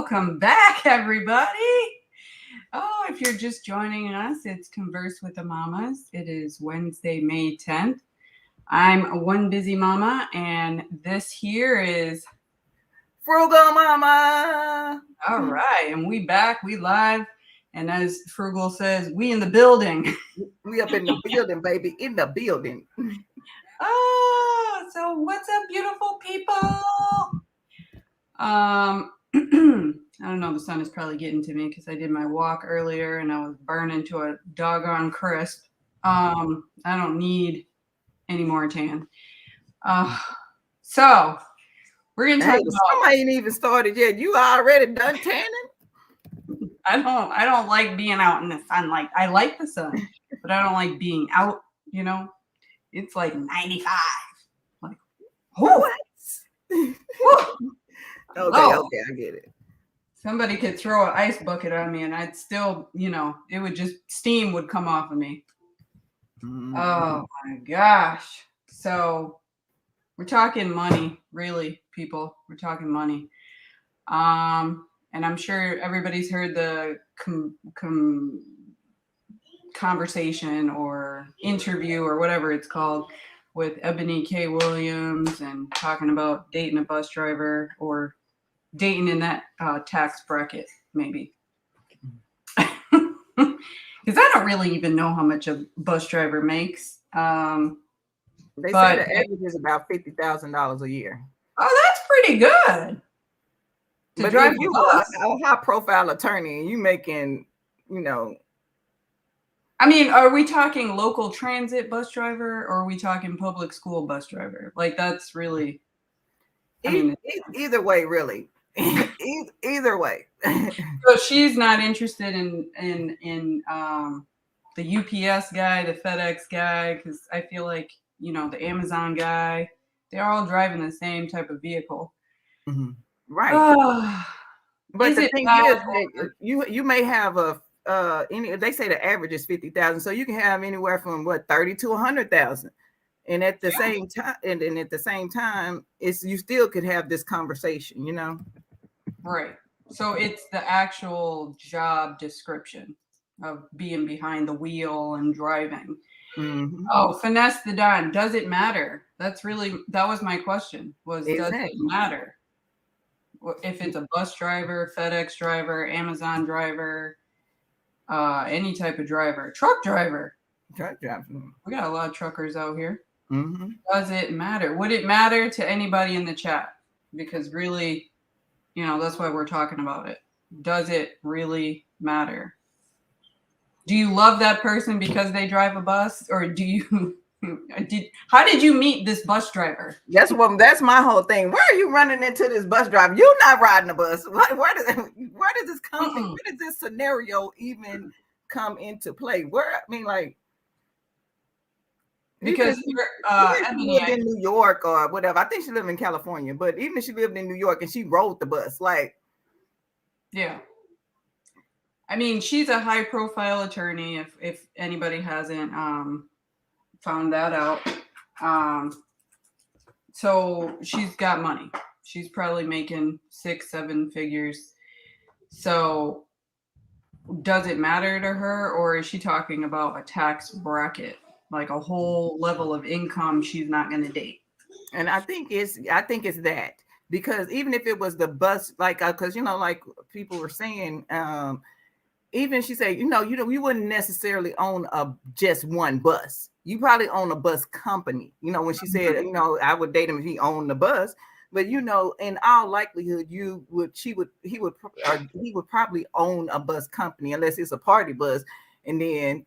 Welcome back, everybody. Oh, if you're just joining us, it's Converse with the Mamas. It is Wednesday, May 10th. I'm one busy mama, and this here is Frugal Mama. All right, and we back, we live, and as Frugal says, we in the building. We up in the building, baby, in the building. Oh, so what's up, beautiful people? I don't know, the sun is probably getting to me because I did my walk earlier and I was burning to a doggone crisp. I don't need any more tan. So we're gonna talk about. Summer ain't even started yet. You already done tanning? I don't like being out in the sunlight. I like the sun, but I don't like being out. You know, it's like 95. Like, what? Okay, I get it. Somebody could throw an ice bucket on me and I'd still, it would just, steam would come off of me. Mm-hmm. Oh my gosh. So we're talking money, really, people. We're talking money. And I'm sure everybody's heard the conversation or interview or whatever it's called with Eboni K Williams and talking about dating a bus driver or dating in that tax bracket, maybe. Because I don't really even know how much a bus driver makes. They say the average is about $50,000 a year. Oh, that's pretty good. But if you are a high-profile attorney and you making, I mean, are we talking local transit bus driver or are we talking public school bus driver? Like, that's really. Either way, really. Either way. So she's not interested in the UPS guy, the FedEx guy, because I feel like the Amazon guy, they're all driving the same type of vehicle. Mm-hmm. Right. But the thing is, you may have they say the average is 50,000, so you can have anywhere from 30 to 100,000. And at the same time, and at the same time, you still could have this conversation, Right. So it's the actual job description of being behind the wheel and driving. Mm-hmm. Oh, finesse the dime. Does it matter? That was my question. Does it matter? If it's a bus driver, FedEx driver, Amazon driver, any type of driver, truck driver. Truck driver. We got a lot of truckers out here. Mm-hmm. Does it matter? Would it matter to anybody in the chat? Because really, that's why we're talking about it. Does it really matter? Do you love that person because they drive a bus, or do you? How did you meet this bus driver? That's my whole thing. Where are you running into this bus driver? You're not riding a bus. Where does this come? Where does this scenario even come into play? Because she lived in New York or whatever. I think she lived in California, but even if she lived in New York and she rode the bus, yeah. I mean, she's a high-profile attorney. If anybody hasn't found that out, so she's got money. She's probably making 6-7 figures. So, does it matter to her, or is she talking about a tax bracket? Like a whole level of income she's not going to date. And I think it's that, because even if it was the bus, because like people were saying, even she said, you wouldn't necessarily own just one bus. You probably own a bus company. When she said, I would date him if he owned the bus, but in all likelihood, he would probably own a bus company unless it's a party bus, and then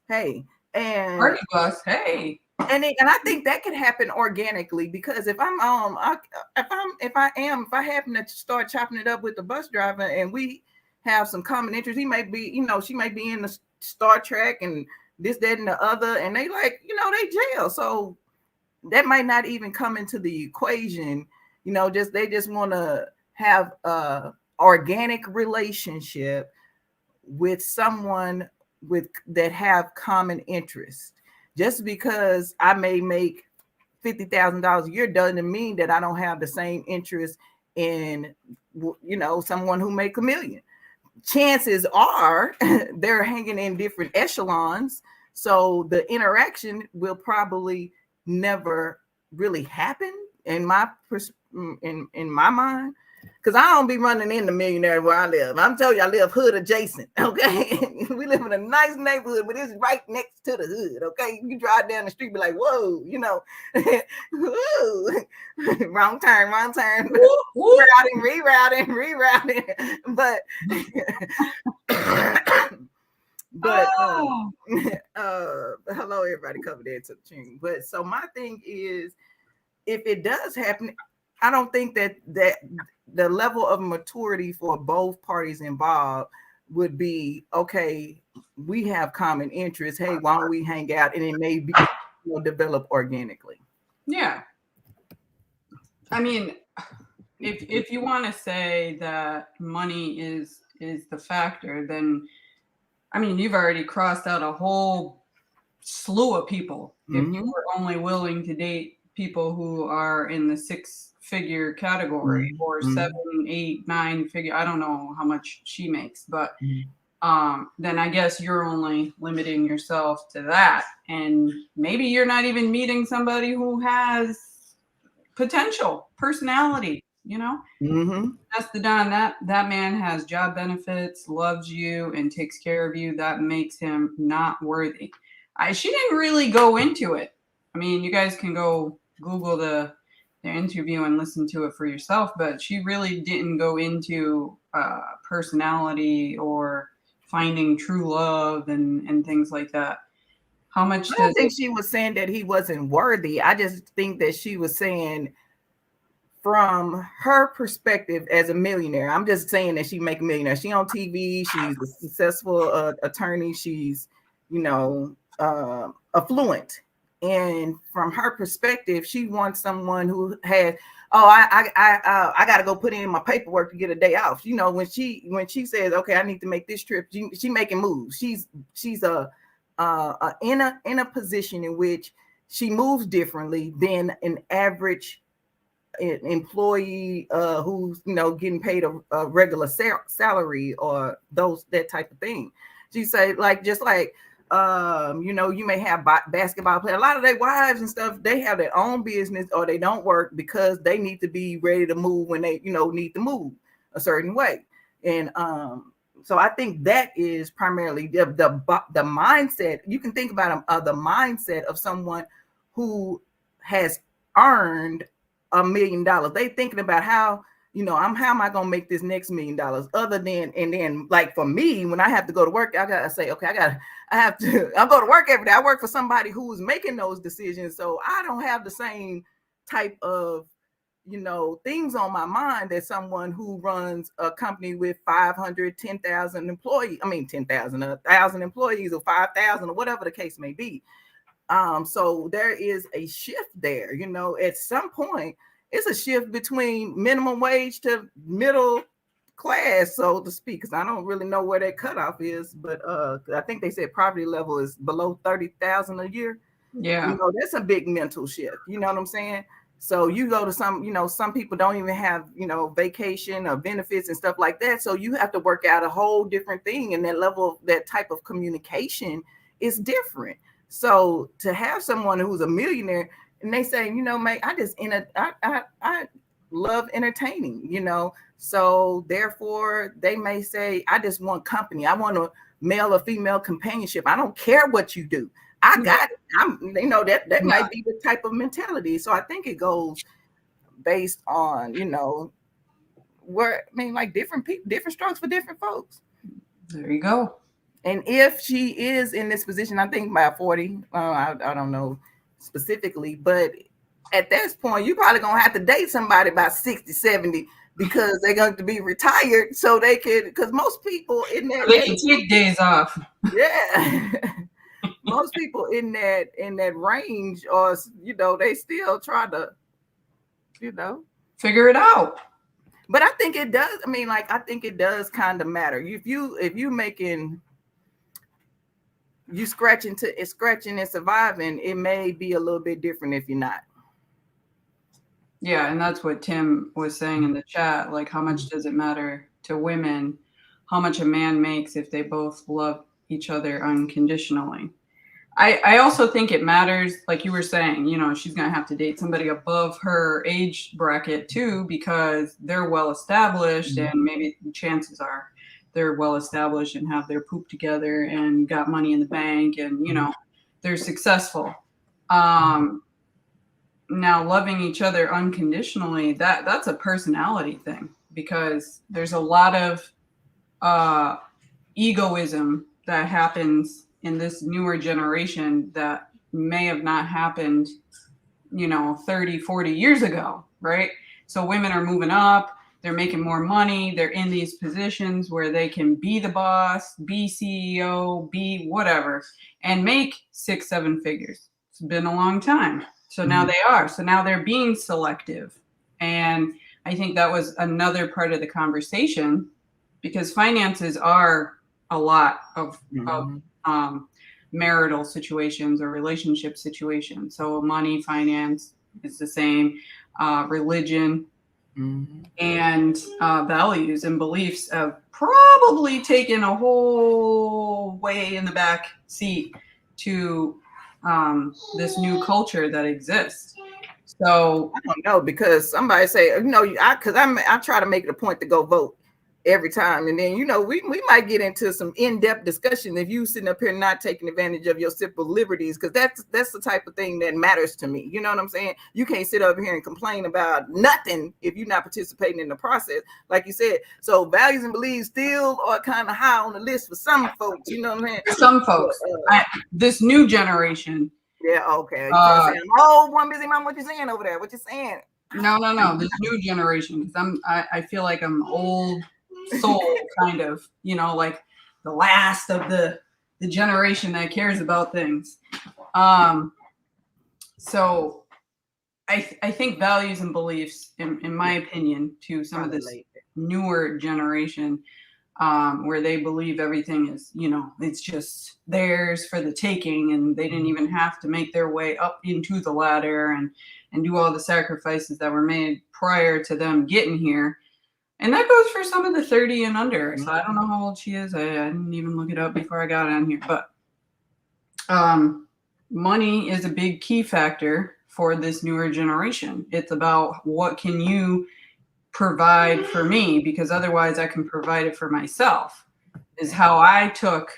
hey. And party bus, hey. And I think that could happen organically, because if I happen to start chopping it up with the bus driver and we have some common interests, he may be, she may be in the Star Trek and this, that, and the other, and they they jail. So that might not even come into the equation. They just want to have a organic relationship with someone that have common interest. Just because I may make $50,000 a year doesn't mean that I don't have the same interest and, you know, someone who makes $1 million. Chances are they're hanging in different echelons. So the interaction will probably never really happen in my mind, because I don't be running into millionaires where I live. I'm telling you, I live hood adjacent. Okay, we live in a nice neighborhood, but it's right next to the hood. Okay, you drive down the street, be like, whoa, you know, wrong turn, rerouting. But hello everybody coming into the tune. But so my thing is, if it does happen, I don't think that the level of maturity for both parties involved would be, okay, we have common interests, hey, why don't we hang out, and it may be, you know, develop organically. Yeah, I mean, if you want to say that money is the factor, then I mean, you've already crossed out a whole slew of people. If you were only willing to date people who are in the 6-figure category or 7, 8, 9 figure, I don't know how much she makes, but then I guess you're only limiting yourself to that. And maybe you're not even meeting somebody who has potential, personality, you know? That's the Don. That man has job benefits, loves you, and takes care of you. That makes him not worthy. She didn't really go into it. I mean, you guys can go Google the interview and listen to it for yourself, but she really didn't go into personality or finding true love and things like that. How much? I don't think she was saying that he wasn't worthy. I just think that she was saying, from her perspective as a millionaire, I'm just saying that she make $1 million. She on TV. She's a successful attorney. She's, you know, affluent. And from her perspective, she wants someone who has, I got to go put in my paperwork to get a day off. You know, when she says, okay, I need to make this trip, she making moves. She's in a position in which she moves differently than an average employee who's, you know, getting paid a regular salary or that type of thing. She say, like, just like you know, you may have basketball players, a lot of their wives and stuff, they have their own business or they don't work because they need to be ready to move when they, you know, need to move a certain way. And so I think that is primarily the mindset. You can think about the mindset of someone who has earned $1 million. They thinking about how, you know, how am I gonna make this next $1 million? Other than, and then, like, for me, when I have to go to work, I gotta say, okay, I go to work every day. I work for somebody who is making those decisions, so I don't have the same type of, you know, things on my mind that someone who runs a company with 500, 10,000 employees. I mean, 10,000, 1,000 employees, or 5,000, or whatever the case may be. So there is a shift there, you know, at some point. It's a shift between minimum wage to middle class, so to speak, because I don't really know where that cutoff is, but I think they said poverty level is below 30,000 a year. Yeah, you know, that's a big mental shift. You know what I'm saying? So you go to some, you know, some people don't even have, you know, vacation or benefits and stuff like that. So you have to work out a whole different thing, and that level, that type of communication is different. So to have someone who's a millionaire and they say, you know, mate, I love entertaining, you know, so therefore they may say, I just want company. I want a male or female companionship. I don't care what you do. I got it. You know, that might be the type of mentality. So I think it goes based on, you know, where, I mean, like, different people, different strokes for different folks. There you go. And if she is in this position, I think by 40, I don't know specifically, but at this point, you're probably going to have to date somebody by 60, 70, because they're going to be retired, so they could, because most people in that, they can take days off. Yeah. Most people in that range, or, you know, they still try to, you know, figure it out. But I think it does. I mean, like, I think it does kind of matter. If you making, you scratching and surviving, it may be a little bit different if you're not. Yeah, and that's what Tim was saying in the chat. Like, how much does it matter to women how much a man makes if they both love each other unconditionally? I also think it matters, like you were saying, you know, she's going to have to date somebody above her age bracket too, because they're well established, and maybe chances are they're well established and have their poop together and got money in the bank, and, you know, they're successful. Now, loving each other unconditionally, that's a personality thing, because there's a lot of egoism that happens in this newer generation that may have not happened, you know, 30, 40 years ago, right? So women are moving up, they're making more money, they're in these positions where they can be the boss, be CEO, be whatever, and make 6-7 figures. It's been a long time. So now they are. So now they're being selective. And I think that was another part of the conversation, because finances are a lot of marital situations or relationship situations. So money, finance is the same. Religion and values and beliefs have probably taken a whole way in the back seat to this new culture that exists. So I don't know, because somebody say, you know, I try to make it a point to go vote every time, and then, you know, we might get into some in-depth discussion if you sitting up here not taking advantage of your civil liberties, because that's the type of thing that matters to me. You know what I'm saying? You can't sit over here and complain about nothing if you're not participating in the process, like you said. So values and beliefs still are kind of high on the list for some folks. You know what I'm saying? Some folks, this new generation. Yeah. Okay. You trying to say, oh, one busy mom. What you saying over there? What you saying? No. This new generation, because I feel like I'm old soul, kind of, you know, like the last of the generation that cares about things. So I think values and beliefs, in my opinion, to some of this newer generation, where they believe everything is, you know, it's just theirs for the taking, and they didn't even have to make their way up into the ladder and do all the sacrifices that were made prior to them getting here. And that goes for some of the 30 and under. So I don't know how old she is. I didn't even look it up before I got on here. But money is a big key factor for this newer generation. It's about, what can you provide for me? Because otherwise I can provide it for myself, is how I took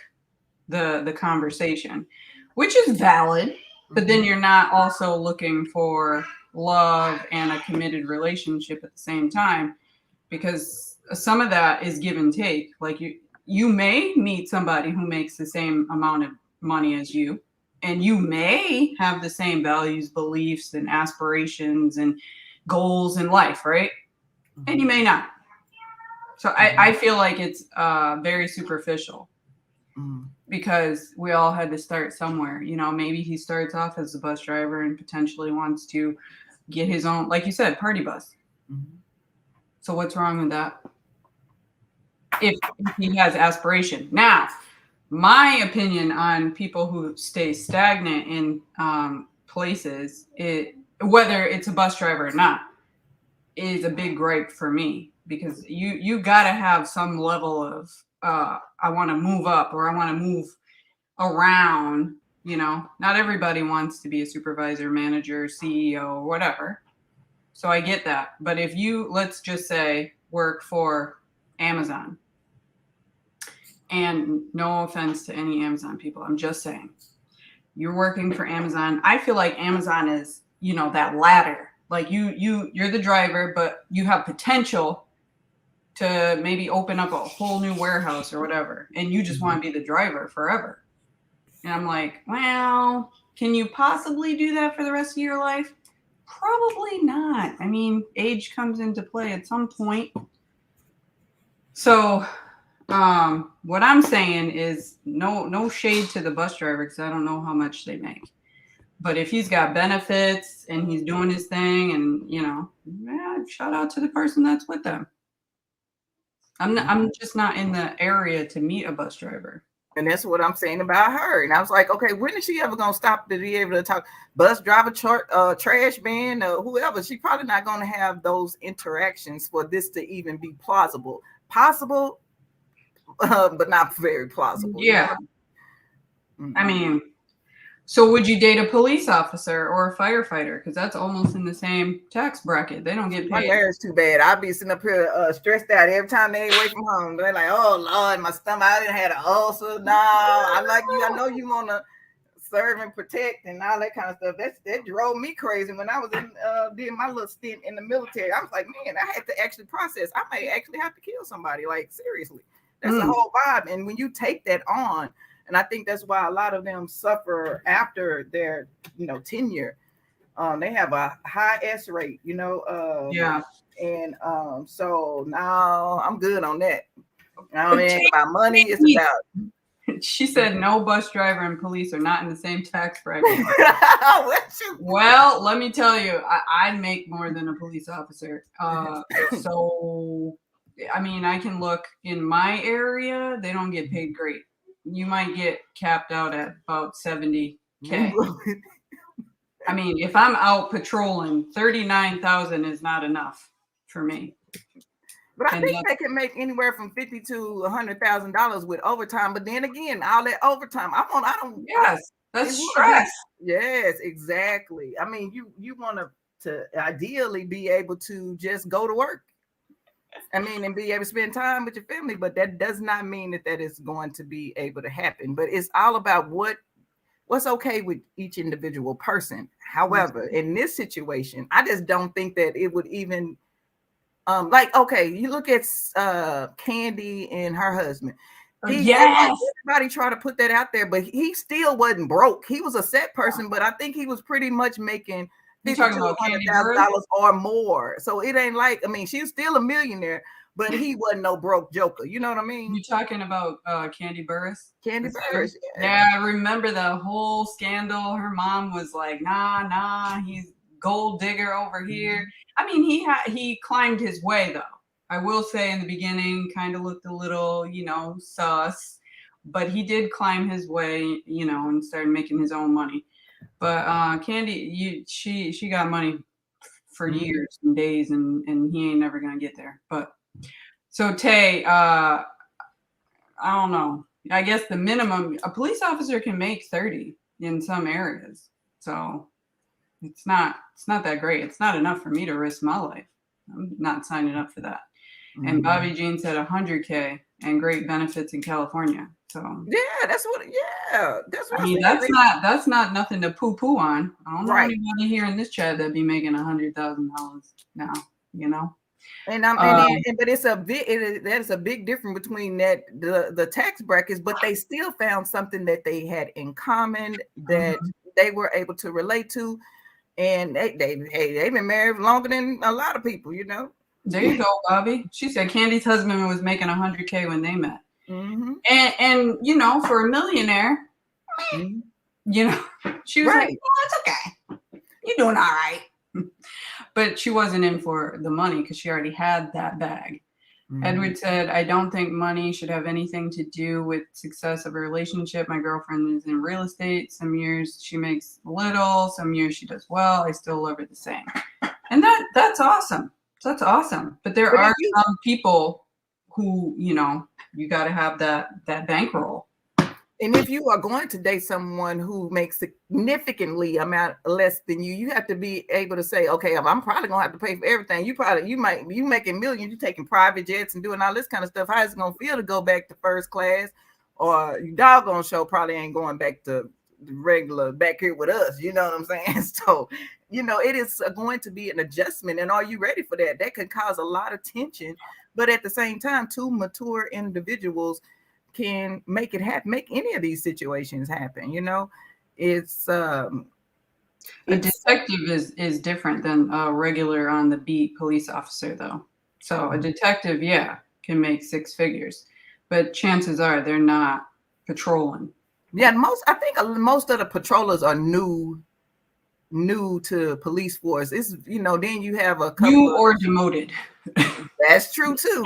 the conversation, which is valid. But then you're not also looking for love and a committed relationship at the same time, because some of that is give and take. Like you may meet somebody who makes the same amount of money as you, and you may have the same values, beliefs, and aspirations and goals in life, right? And you may not. So I feel like it's very superficial, because we all had to start somewhere. You know, maybe he starts off as a bus driver and potentially wants to get his own, like you said, party bus. So what's wrong with that? If he has aspiration. Now, my opinion on people who stay stagnant in places, whether it's a bus driver or not, is a big gripe for me, because you got to have some level of I want to move up, or I want to move around. You know, not everybody wants to be a supervisor, manager, CEO, or whatever. So I get that. But if you, let's just say, work for Amazon, and no offense to any Amazon people, I'm just saying, you're working for Amazon. I feel like Amazon is, you know, that ladder. Like you're the driver, but you have potential to maybe open up a whole new warehouse or whatever, and you just want to be the driver forever. And I'm like, well, can you possibly do that for the rest of your life? Probably not. I mean, age comes into play at some point. So what I'm saying is no shade to the bus driver, because I don't know how much they make. But if he's got benefits and he's doing his thing, and, you know, shout out to the person that's with them. I'm just not in the area to meet a bus driver. And that's what I'm saying about her. And I was like, okay, when is she ever gonna stop to be able to talk? Bus driver, trash man, whoever. She probably not gonna have those interactions for this to even be plausible. Possible, but not very plausible. Yeah. You know? I mean, so would you date a police officer or a firefighter? Because that's almost in the same tax bracket. They don't get paid. My nerves too bad. I'll be sitting up here stressed out every time they away from home. They're like, oh Lord, my stomach, I didn't have an ulcer. No, I like you. I know you want to serve and protect and all that kind of stuff. That drove me crazy when I was did my little stint in the military. I was like, man, I had to actually process. I may actually have to kill somebody. Like, seriously. That's the whole vibe. And when you take that on, and I think that's why a lot of them suffer after their, tenure. They have a high S rate, Yeah. And so now I'm good on that. I mean, about money, it's about. She said no bus driver and police are not in the same tax bracket. Well, let me tell you, I make more than a police officer. So, I mean, I can look in my area, they don't get paid great. You might get capped out at about 70K. I mean, if I'm out patrolling, 39,000 is not enough for me. But I think they can make anywhere from $50,000 to $100,000 with overtime. But then again, all that overtime, I don't. Yes, that's stress. Yes, exactly. I mean, you want to ideally be able to just go to work. I mean, and be able to spend time with your family, but that does not mean that is going to be able to happen. But it's all about what's okay with each individual person. However, in this situation, I just don't think that it would even okay, you look at Candy and her husband. Everybody try to put that out there, but he still wasn't broke. He was a set person, but I think he was pretty much making $50,000 or more. So it ain't like, I mean, she's still a millionaire, but he wasn't no broke joker. You know what I mean? You talking about Candy Burris? Candy Burris. Yeah, I remember the whole scandal. Her mom was like, nah, he's gold digger over here. I mean, he climbed his way though. I will say in the beginning, kind of looked a little, sus, but he did climb his way, and started making his own money. But Candy, she got money for years and days, and he ain't never gonna get there. But so Tay, I don't know. I guess the minimum a police officer can make 30 in some areas. So it's not that great. It's not enough for me to risk my life. I'm not signing up for that. And Bobby Jean said 100K and great benefits in California. So that's what. I mean, that's not nothing to poo on. I don't know anybody here in this chat that'd be making $100,000 now. And but it's there's a big difference between that the tax brackets, but they still found something that they had in common that they were able to relate to, and they've been married longer than a lot of people. There you go, Bobby. She said Candy's husband was making 100K when they met. And for a millionaire, she was like, it's okay. You're doing all right. But she wasn't in for the money because she already had that bag. Edward said, I don't think money should have anything to do with success of a relationship. My girlfriend is in real estate. Some years she makes little, some years she does well. I still love her the same. And that's awesome. That's awesome. But there are some people who, you got to have that bankroll. And if you are going to date someone who makes significantly amount less than you have to be able to say, okay, I'm probably gonna have to pay for everything. You making millions, you taking private jets and doing all this kind of stuff. How is it gonna feel to go back to first class? Or your doggone show probably ain't going back to the regular back here with us. You know what I'm saying? So, it is going to be an adjustment. And are you ready for that? That could cause a lot of tension. But at the same time, two mature individuals can make it happen, make any of these situations happen. It's a detective is different than a regular on the beat police officer though. So a detective, can make six figures, but chances are they're not patrolling. I think most of the patrollers are new new to police force. It's, you know, then you have a couple new of, or demoted. that's true too.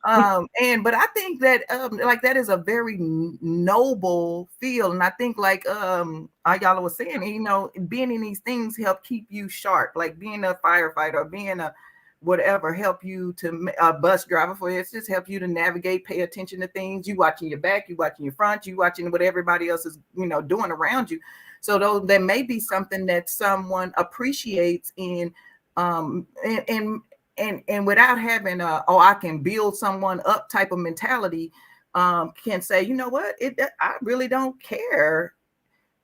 But I think that like that is a very noble field, and I think like y'all was saying, you know, being in these things help keep you sharp, like being a firefighter, being a whatever, help you to a bus driver, for instance, help you to navigate, pay attention to things. You watching your back, you watching your front, you watching what everybody else is, you know, doing around you. So though there may be something that someone appreciates in and without having oh, I can build someone up type of mentality, can say, you know what, I really don't care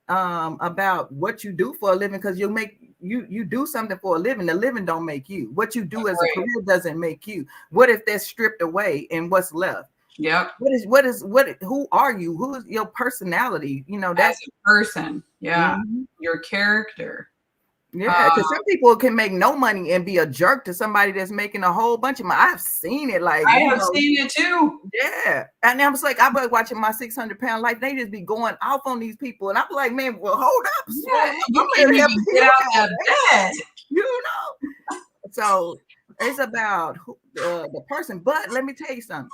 about what you do for a living, because you do something for a living. The living don't make you. What you do as a career doesn't make you. What if that's stripped away and what's left? Yeah. Who are you? Who is your personality? You know, that's as a person. Yeah. Your character. Yeah, because some people can make no money and be a jerk to somebody that's making a whole bunch of money. I've seen it. Like, I have seen it too. Yeah. And I was like, I was watching my 600-pound life. They just be going off on these people. And I'm like, man, well, hold up. Yeah, you can't even get out of bed. You know? So it's about the person. But let me tell you something.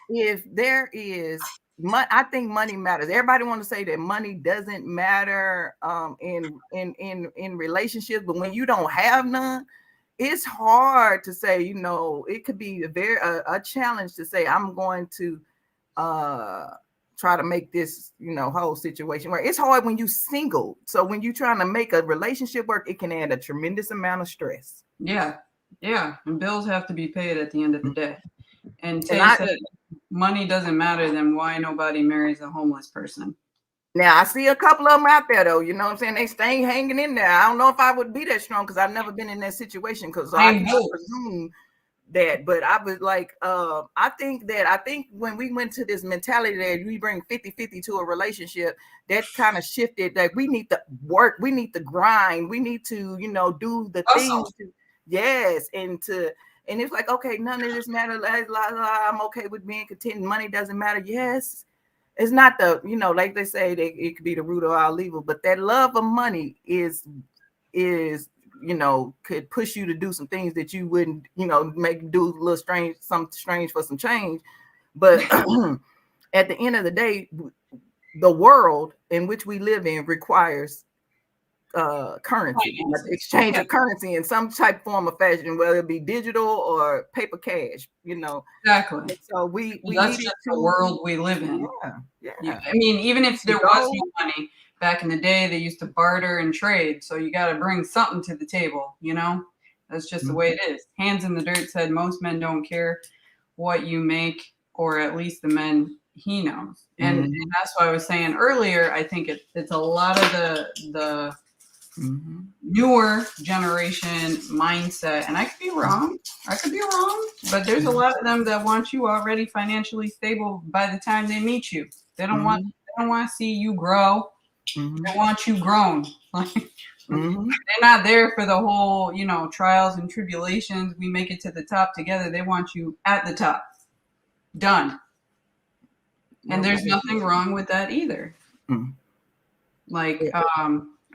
If there is I think money matters. Everybody want to say that money doesn't matter in relationships, but when you don't have none, it's hard to say, you know, it could be a challenge to say, I'm going to try to make this, you know, whole situation work. It's hard when you single. So when you're trying to make a relationship work, it can add a tremendous amount of stress. Yeah. Yeah. And bills have to be paid at the end of the day. And Tay said money doesn't matter, then why nobody marries a homeless person? Now, I see a couple of them out there, though. You know what I'm saying? They stay hanging in there. I don't know if I would be that strong because I've never been in that situation, because I can presume that. But I was like, I think when we went to this mentality that we bring 50-50 to a relationship, that kind of shifted. That we need to work, we need to grind, we need to, you know, do the things. Yes, and it's like, okay, none of this matters. I'm okay with being content. Money doesn't matter. Yes, it's not the, you know, like they say, it could be the root of all evil, but that love of money is, you know, could push you to do some things that you wouldn't, you know, make do a little strange, something strange for some change. But at the end of the day, the world in which we live in requires currency, exchange of currency in some type, form, or fashion, whether it be digital or paper cash, you know. Exactly. And so we that's just the world we live in. Yeah. I mean, even if there was no money back in the day, they used to barter and trade. So you got to bring something to the table, you know. That's just the way it is. Hands in the Dirt said most men don't care what you make, or at least the men he knows. And that's why I was saying earlier, I think it's a lot of the newer generation mindset, and I could be wrong, but there's a lot of them that want you already financially stable by the time they meet you. They don't want to see you grow. They want you grown. They're not there for the whole, you know, trials and tribulations. We make it to the top together. They want you at the top. Done. And there's nothing wrong with that either. Like,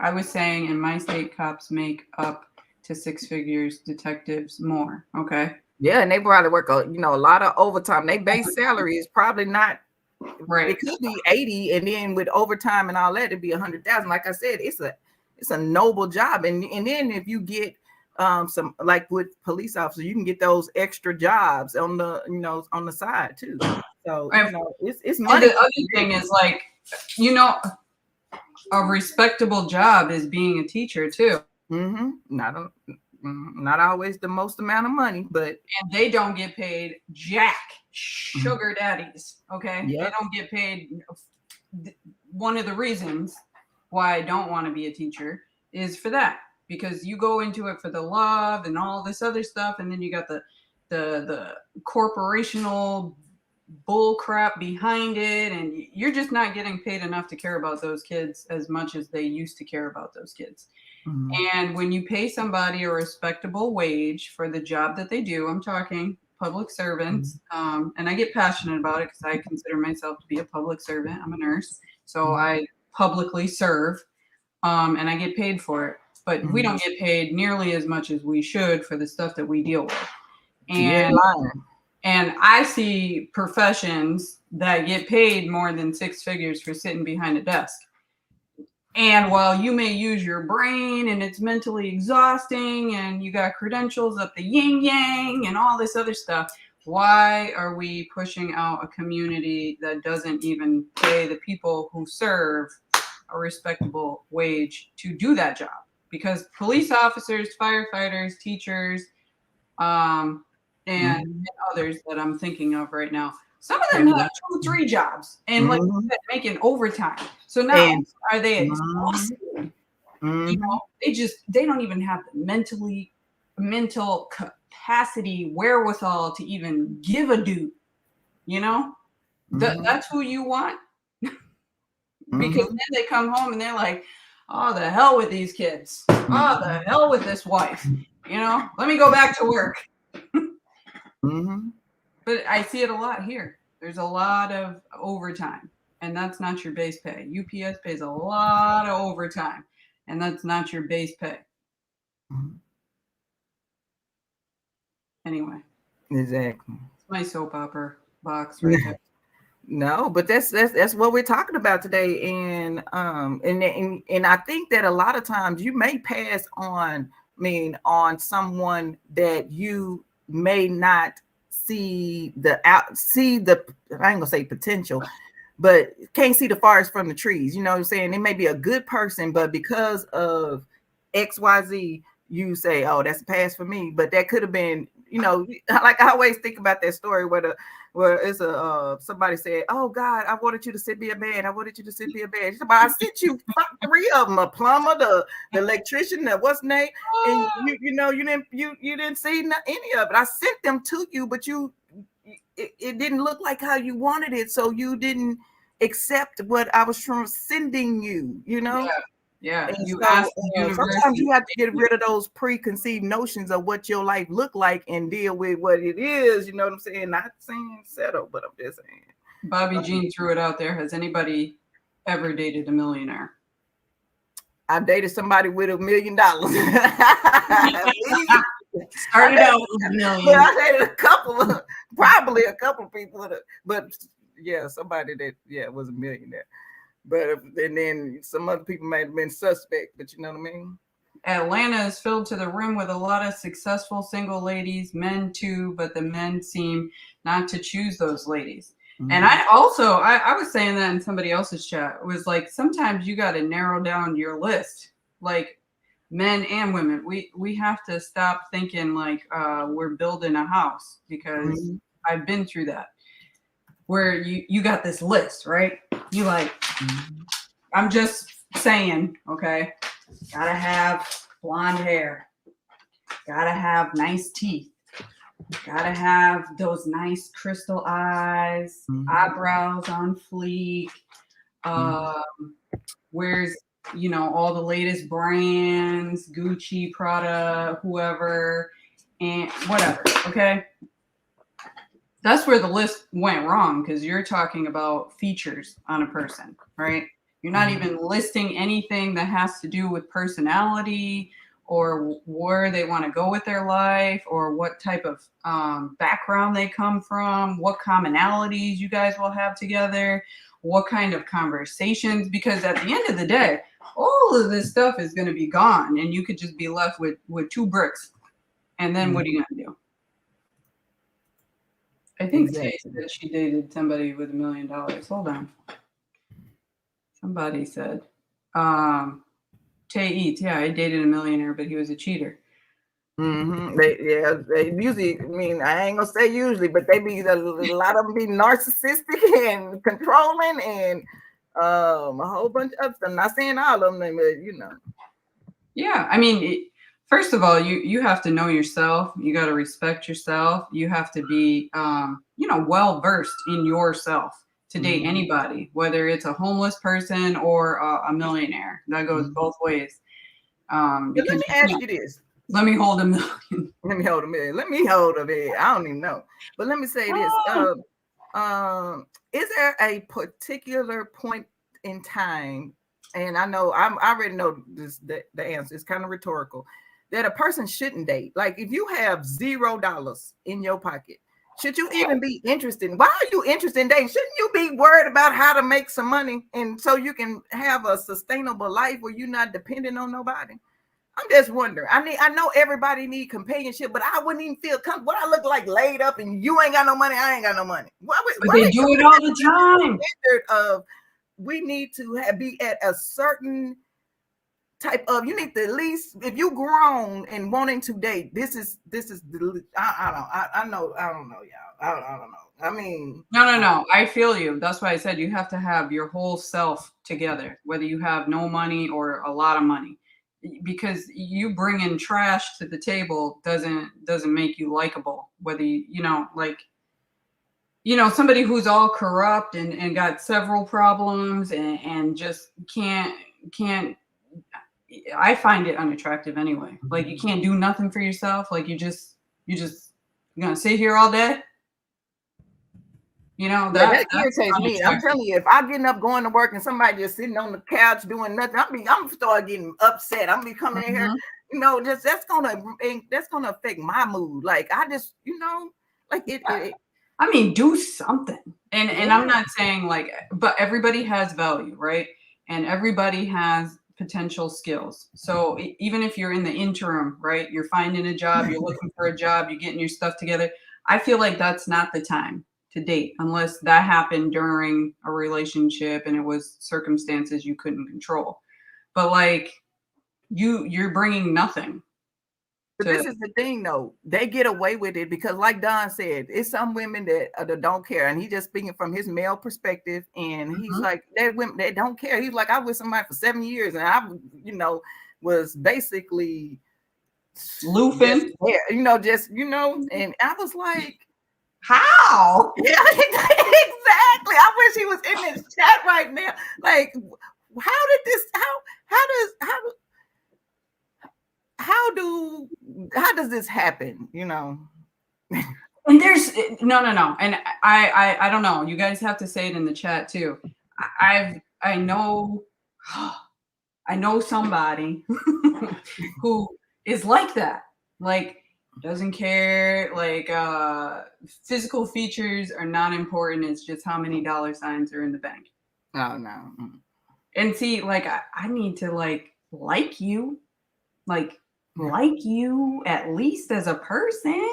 I was saying, in my state, cops make up to 6 figures, detectives more. Okay. Yeah, and they probably work a lot of overtime. Their base salary is probably not right. It could be 80, and then with overtime and all that, it'd be 100,000. Like I said, it's a noble job. And then if you get some, like with police officers, you can get those extra jobs on the side too. So it's money. And the other thing is, like, you know, a respectable job is being a teacher too. Not always the most amount of money, but and they don't get paid jack. Sugar daddies, okay? They don't get paid. One of the reasons why I don't want to be a teacher is for that, because you go into it for the love and all this other stuff, and then you got the corporational bull crap behind it, and you're just not getting paid enough to care about those kids as much as they used to care about those kids. And when you pay somebody a respectable wage for the job that they do, I'm talking public servants, and I get passionate about it because I consider myself to be a public servant. I'm a nurse, so I publicly serve. and I get paid for it, but we don't get paid nearly as much as we should for the stuff that we deal with. And I see professions that get paid more than 6 figures for sitting behind a desk. And while you may use your brain and it's mentally exhausting and you got credentials up the yin yang and all this other stuff, why are we pushing out a community that doesn't even pay the people who serve a respectable wage to do that job? Because police officers, firefighters, teachers, and others that I'm thinking of right now, some of them have 2, 3 jobs and like making overtime. So now are they exhausted? You know, they don't even have the mental capacity, wherewithal to even give a dude. You know, that's who you want. Because then they come home and they're like, oh, the hell with these kids. Oh, the hell with this wife. You know, let me go back to work. But I see it a lot here. There's a lot of overtime, and that's not your base pay. UPS pays a lot of overtime, and that's not your base pay. Anyway. Exactly. It's my soap opera box right there. No, but that's what we're talking about today, and I think that a lot of times you may pass on, on someone that you may not see I ain't gonna say potential, but can't see the forest from the trees. You know what I'm saying? It may be a good person, but because of XYZ, you say, oh, that's a pass for me. But that could have been, you know, like I always think about that story where it's somebody said, oh God, I wanted you to sit be a man. I wanted you to sit be a man. But I sent you 3 of them: a plumber, the electrician, the what's name, and you didn't see any of it. I sent them to you, but it didn't look like how you wanted it, so you didn't accept what I was sending you. You know. Yeah. Sometimes you have to get rid of those preconceived notions of what your life look like and deal with what it is. You know what I'm saying? Not saying settle, but I'm just saying. Bobby Jean threw it out there. Has anybody ever dated a millionaire? I dated somebody with $1 million. Started out with $1 million. But I dated probably a couple people, but yeah, somebody that was a millionaire. But and then some other people might have been suspect, but you know what I mean? Atlanta is filled to the rim with a lot of successful single ladies, men too, but the men seem not to choose those ladies. And I was saying that in somebody else's chat. It was like, sometimes you got to narrow down your list, like men and women. We have to stop thinking like we're building a house, because I've been through that, where you got this list, right? You like, I'm just saying, okay, gotta have blonde hair, gotta have nice teeth, gotta have those nice crystal eyes, eyebrows on fleek, wears, all the latest brands, Gucci, Prada, whoever, and whatever, okay? That's where the list went wrong, because you're talking about features on a person, right? You're not even listing anything that has to do with personality or where they want to go with their life, or what type of background they come from, what commonalities you guys will have together, what kind of conversations, because at the end of the day, all of this stuff is going to be gone, and you could just be left with 2 bricks. And then what are you going to do? I think Tay said she dated somebody with $1 million. Hold on. Somebody said, Tay Eats. Yeah, I dated a millionaire, but he was a cheater. They usually, I ain't gonna say usually, but they be a lot of them be narcissistic and controlling and a whole bunch of stuff. I'm not saying all of them, but Yeah, first of all, you have to know yourself. You got to respect yourself. You have to be, well versed in yourself to date anybody, whether it's a homeless person or a millionaire. That goes both ways. Let me ask you this. Let me hold $1 million. Let me hold $1 million. Let me hold $1 million. I don't even know. But let me say this. Is there a particular point in time and I know I already know this, the answer is kind of rhetorical, that a person shouldn't date. Like if you have $0 in your pocket, should you even be interested? Why are you interested in dating? Shouldn't you be worried about how to make some money and so you can have a sustainable life where you're not dependent on nobody? I'm just wondering. I know everybody need companionship, but I wouldn't even feel comfortable. What I look like laid up and you ain't got no money, I ain't got no money. But they do it all the time. Of we need to be at a certain type of, you need to at least, if you grown and wanting to date, this is the I don't know y'all. I don't know. I mean, no. I feel you. That's why I said you have to have your whole self together, whether you have no money or a lot of money, because you bringing trash to the table doesn't make you likable. Whether you know, like, you know, somebody who's all corrupt and got several problems and just can't. I find it unattractive anyway. Like you can't do nothing for yourself. Like you're gonna sit here all day. You know, that irritates me. I'm telling you, if I'm getting up going to work and somebody just sitting on the couch doing nothing, I'm start getting upset. I'm be coming in here, you know, just that's gonna affect my mood. Like I just, you know, like it I mean, do something. And I'm not saying like, but everybody has value, right? And everybody has potential skills. So even if you're in the interim, right, you're finding a job, you're looking for a job, you're getting your stuff together. I feel like that's not the time to date unless that happened during a relationship and it was circumstances you couldn't control. But like you're bringing nothing. But this is the thing, though. They get away with it because, like Don said, it's some women that don't care, and he's just speaking from his male perspective. And he's like, that women that don't care. He's like, I was with somebody for 7 years, and I, you know, was basically loofing, you know, and I was like, how? Yeah, exactly. I wish he was in this chat right now. Like, how does this happen? You know? And there's no. And I don't know. You guys have to say it in the chat too. I know somebody who is like that. Like doesn't care. Like physical features are not important. It's just how many dollar signs are in the bank. Oh no. And see, like I need to like you. Like you at least as a person.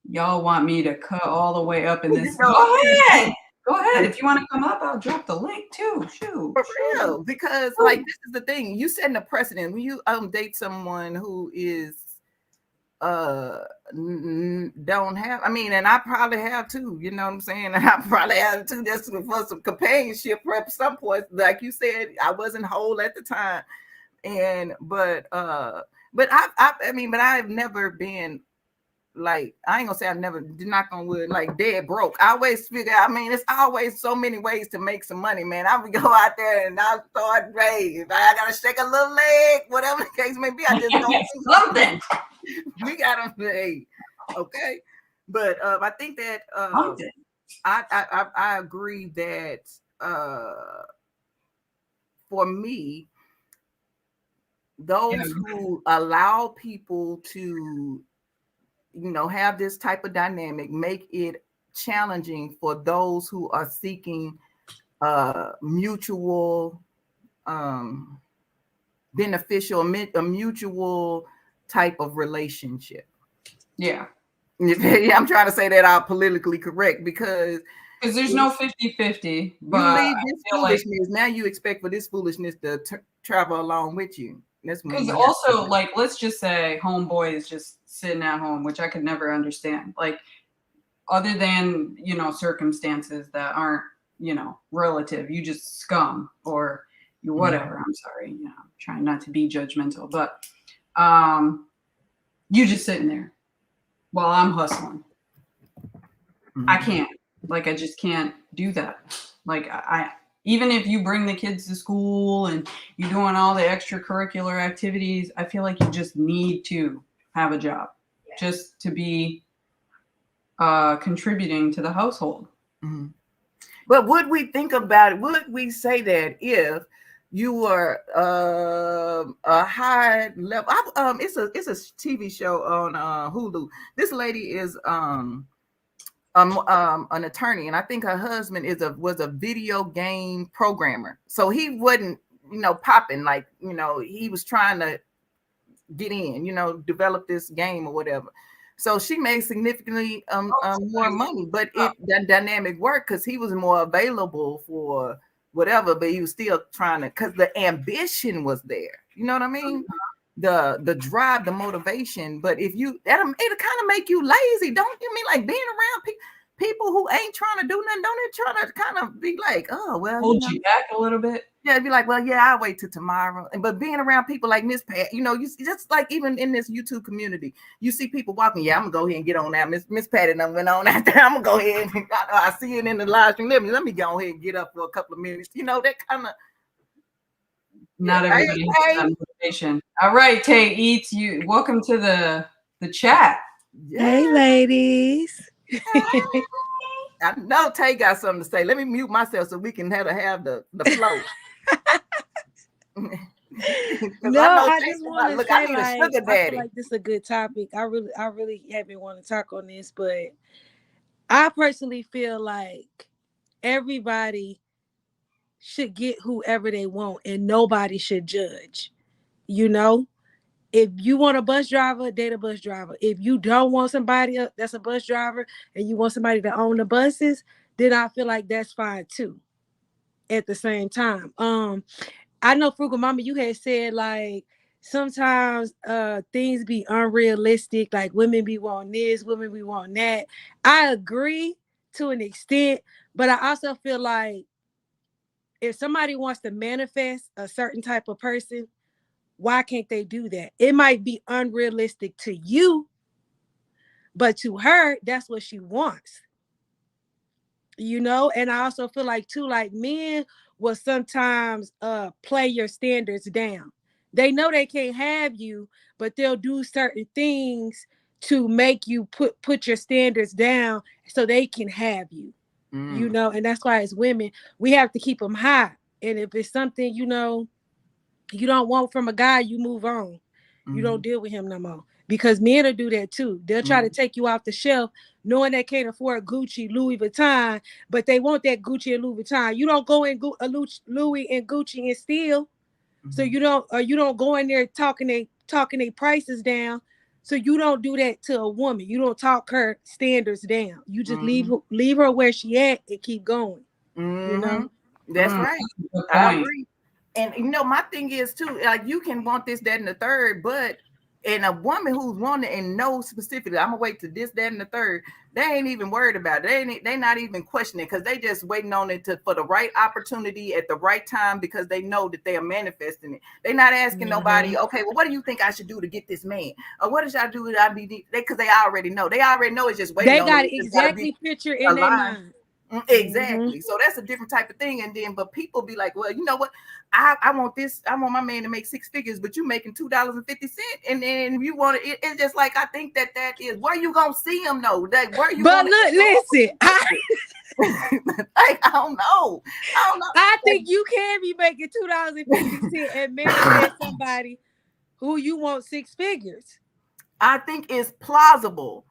Y'all want me to cut all the way up in this? Go ahead. If you want to come up, I'll drop the link too. Shoot. For real. Because like this is the thing. You setting a precedent when you date someone who is don't have, I mean, and I probably have too, you know what I'm saying? And I probably have too, just for some companionship at some point. Like you said, I wasn't whole at the time. But I've never been like, I ain't gonna say I've never, knock on wood, like dead broke. I always figure, I mean, it's always so many ways to make some money, man. I would go out there and I'll start, hey, if I gotta shake a little leg, whatever the case may be, I just don't do something. We gotta play, okay? But I think that I agree that for me, those who allow people to, you know, have this type of dynamic, make it challenging for those who are seeking mutual beneficial, a mutual type of relationship. Yeah. I'm trying to say that all politically correct because there's no 50-50. But you leave this foolishness, now you expect for this foolishness to travel along with you. Because also, like, let's just say homeboy is just sitting at home, which I could never understand. Like, other than, you know, circumstances that aren't, you know, relative, you just scum or you whatever. I'm sorry, you know, I'm trying not to be judgmental, but you just sitting there while I'm hustling. I can't. Like, I just can't do that. Like, I even if you bring the kids to school and you're doing all the extracurricular activities, I feel like you just need to have a job just to be contributing to the household. But would we think about it? Would we say that if you were a high level. It's a TV show on Hulu. This lady is an attorney, and I think her husband was a video game programmer. So he wasn't, popping like, he was trying to get in, develop this game or whatever. So she made significantly more money, but the dynamic worked because he was more available for whatever, but he was still trying to, because the ambition was there. You know what I mean? The drive, the motivation. But it'll kind of make you lazy. Don't you mean like being around people who ain't trying to do nothing? Don't they try to kind of be like, oh, well, hold you back a little bit? Yeah, be like, well, yeah, I'll wait till tomorrow. But being around people like Miss Pat, you just like even in this YouTube community, you see people walking. Yeah, I'm gonna go ahead and get on that. Miss Pat and I went on out there. I'm gonna go ahead and I see it in the live stream. Let me go ahead and get up for a couple of minutes. That kind of. Not everybody has that motivation. All right, Tay Eats, welcome to the chat. Yeah. Hey, ladies. I know Tay got something to say. Let me mute myself so we can have the flow. No, I just want to say, I feel like this is a good topic. I really haven't want to talk on this, but I personally feel like everybody should get whoever they want and nobody should judge. If you want a bus driver, date a bus driver. If you don't want somebody that's a bus driver and you want somebody to own the buses, then I feel like that's fine too. At the same time, I know Frugal Mama, you had said like sometimes things be unrealistic, like women be wanting this, women be wanting that. I agree to an extent, but I also feel like if somebody wants to manifest a certain type of person, why can't they do that? It might be unrealistic to you, but to her, that's what she wants. And I also feel like too, like men will sometimes play your standards down. They know they can't have you, but they'll do certain things to make you put your standards down so they can have you. And that's why as women, we have to keep them high. And if it's something, you don't want from a guy, you move on. You don't deal with him no more. Because men will do that too. They'll try to take you off the shelf knowing they can't afford Gucci, Louis Vuitton, but they want that Gucci and Louis Vuitton. You don't go in Louis and Gucci and steal. So you don't go in there talking they prices down. So you don't do that to a woman. You don't talk her standards down. You just leave her where she at and keep going. That's right. I agree. And my thing is too, like you can want this, that, and the third, but a woman who's wanting and knows specifically, I'm gonna wait to this, that, and the third, they ain't even worried about it. They not even questioning because they just waiting on it for the right opportunity at the right time because they know that they are manifesting it. They're not asking nobody, okay, well, what do you think I should do to get this man? Or what should I do with IBD? Because they already know. They already know it's just waiting. They got exactly picture in their mind. Exactly. So that's a different type of thing. And then, but people be like, well, you know what? I want this. I want my man to make 6 figures, but you making $2.50. And then you want it. It's just like, I think that is where you going to see him though. Like, where you but look, listen, I don't know. I think you can be making $2.50 and marry somebody who you want 6 figures. I think it's plausible.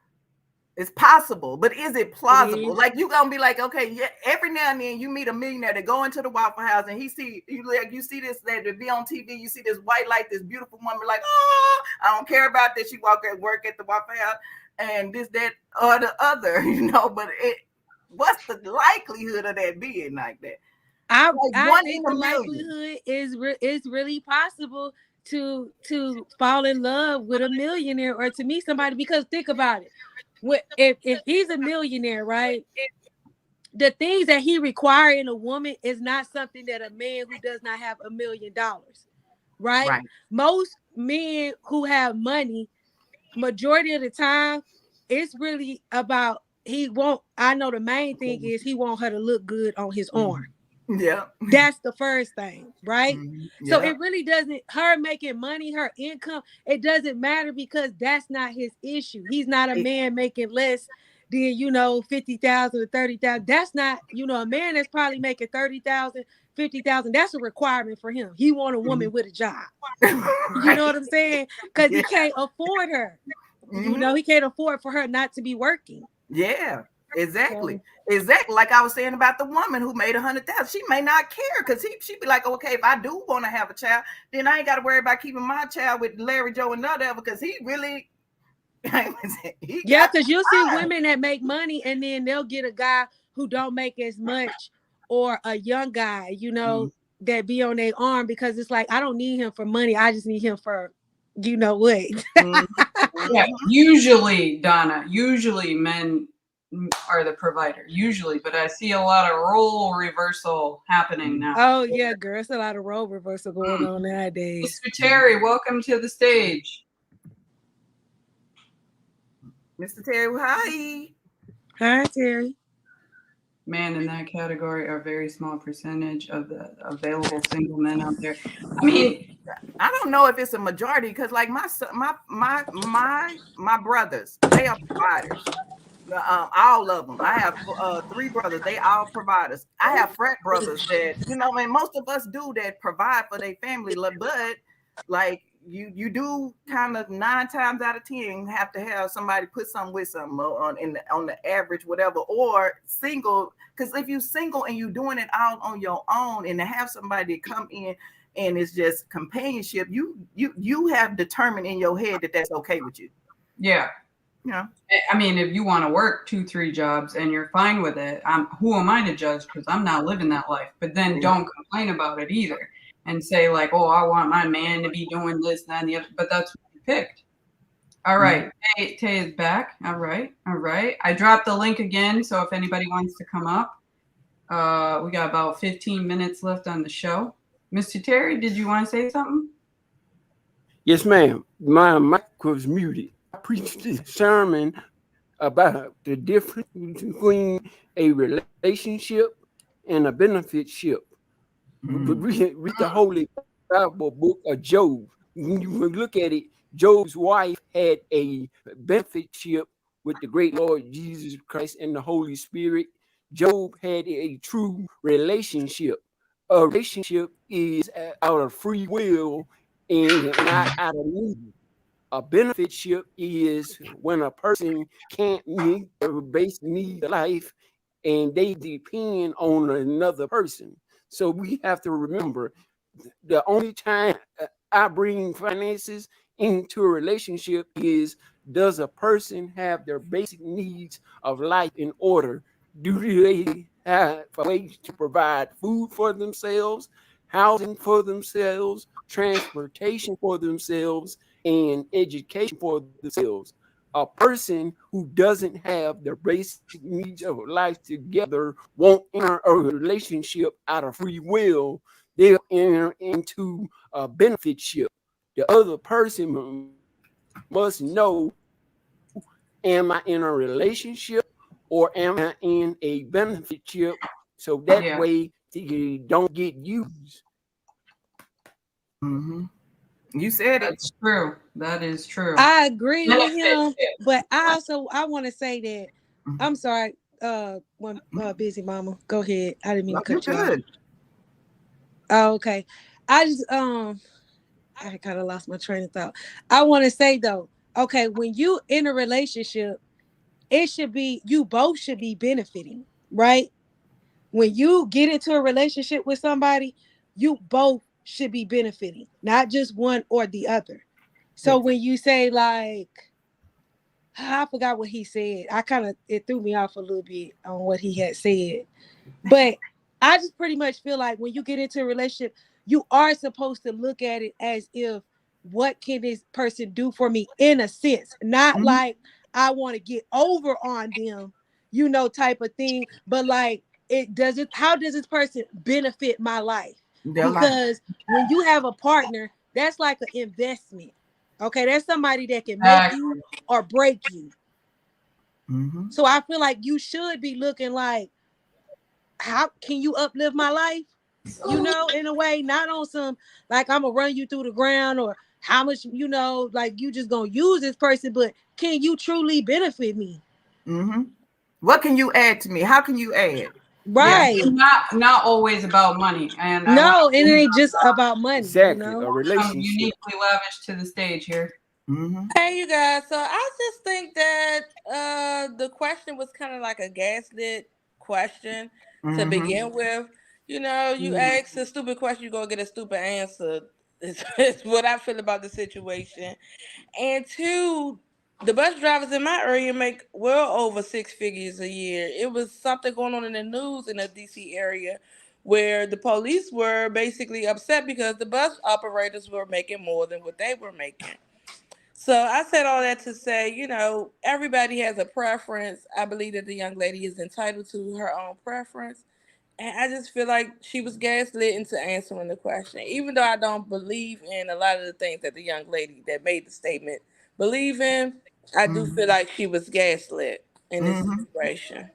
It's possible, but is it plausible? Like you gonna be like, okay, yeah. Every now and then you meet a millionaire that go into the Waffle House and you see this that be on TV. You see this white light, this beautiful woman, like, oh, I don't care about that. She work at the Waffle House and this, that, or the other, But what's the likelihood of that being like that? I think the likelihood is really possible to fall in love with a millionaire or to meet somebody, because think about it. If he's a millionaire, right, the things that he requires in a woman is not something that a man who does not have $1 million, right? Most men who have money, majority of the time, it's really about I know the main thing is he want her to look good on his arm. Yeah, that's the first thing, right? So it really doesn't, her making money, her income, it doesn't matter because that's not his issue. He's not a man making less than 50,000 or 30,000. That's not, a man that's probably making 30,000 $50,000. That's a requirement for him. He want a woman with a job. Right. You know what I'm saying? Because he can't afford her. You know, he can't afford for her not to be working. Yeah, exactly. Exactly. Like I was saying about the woman who made 100,000. She may not care because she'd be like, okay, if I do want to have a child, then I ain't got to worry about keeping my child with Larry, Joe, and whatever, because he really yeah, because you'll see women that make money and then they'll get a guy who don't make as much, or a young guy, you know, that be on their arm, because it's like, I don't need him for money. I just need him for, you know what? Yeah, usually, Donna, men are the provider, usually, but I see a lot of role reversal happening now. Oh yeah, girl, it's a lot of role reversal going on nowadays. Mr. Terry, welcome to the stage. Mr. Terry, hi. Hi, Terry. Men in that category are a very small percentage of the available single men out there. I mean, I don't know if it's a majority, because like my brothers, they are providers. All of them. I have 3 brothers. They all providers. I have frat brothers that, you know, and most of us do that, provide for their family. But like you do kind of 9 times out of 10 have to have somebody put something with something on the average, whatever, or single. Because if you single and you doing it all on your own, and to have somebody come in and it's just companionship, you have determined in your head that that's okay with you. Yeah. Yeah. I mean, if you want to work 2-3 jobs and you're fine with it, who am I to judge? Because I'm not living that life. But then don't complain about it either, and say like, oh, I want my man to be doing this, that, and the other. But that's what you picked. All right. Tay is back. All right. I dropped the link again, so if anybody wants to come up, we got about 15 minutes left on the show. Mr. Terry, did you want to say something? Yes, ma'am. My mic was muted. I preached this sermon about the difference between a relationship and a benefitship. Read the Holy Bible book of Job. When you look at it, Job's wife had a benefitship with the great Lord Jesus Christ and the Holy Spirit. Job had a true relationship. A relationship is out of free will and not out of need. A benefitship is when a person can't meet their basic needs of life and they depend on another person. So we have to remember, the only time I bring finances into a relationship is, does a person have their basic needs of life in order? Do they have ways to provide food for themselves, housing for themselves, transportation for themselves, and education for themselves? A person who doesn't have their basic needs of life together won't enter a relationship out of free will. They'll enter into a benefitship. The other person must know, am I in a relationship or am I in a benefitship? So that way you don't get used. You said that's true. That is true. I agree with him, but I want to say that I'm sorry, one busy mama. Go ahead. I didn't mean to cut you off. Oh, okay. I just I kind of lost my train of thought. I want to say though, okay, when you in a relationship, it should be, you both should be benefiting, right? When you get into a relationship with somebody, you both should be benefiting, not just one or the other. So when you say like, I forgot what he said. It threw me off a little bit on what he had said. But I just pretty much feel like when you get into a relationship, you are supposed to look at it as if, what can this person do for me in a sense? Not like I want to get over on them, you know, type of thing. But like, how does this person benefit my life? Because when you have a partner, that's like an investment. Okay, that's somebody that can make you or break you. So I feel like you should be looking like, how can you uplift my life? You know, in a way, not on some like I'm gonna run you through the ground, or how much, you know, like you just gonna use this person, but can you truly benefit me? What can you add to me? How can you add? Right. Yeah, not always about money. And no, it ain't just about money. Exactly. You know? A relationship. Uniquely lavish to the stage here. Mm-hmm. Hey, you guys. So I just think that the question was kind of like a gaslit question to begin with. You know, you ask a stupid question, you're going to get a stupid answer. It's what I feel about the situation. And two, the bus drivers in my area make well over 6 figures a year. It was something going on in the news in the DC area where the police were basically upset because the bus operators were making more than what they were making. So I said all that to say, you know, everybody has a preference. I believe that the young lady is entitled to her own preference. And I just feel like she was gaslit into answering the question. Even though I don't believe in a lot of the things that the young lady that made the statement believe in, I do feel like she was gaslit in this situation.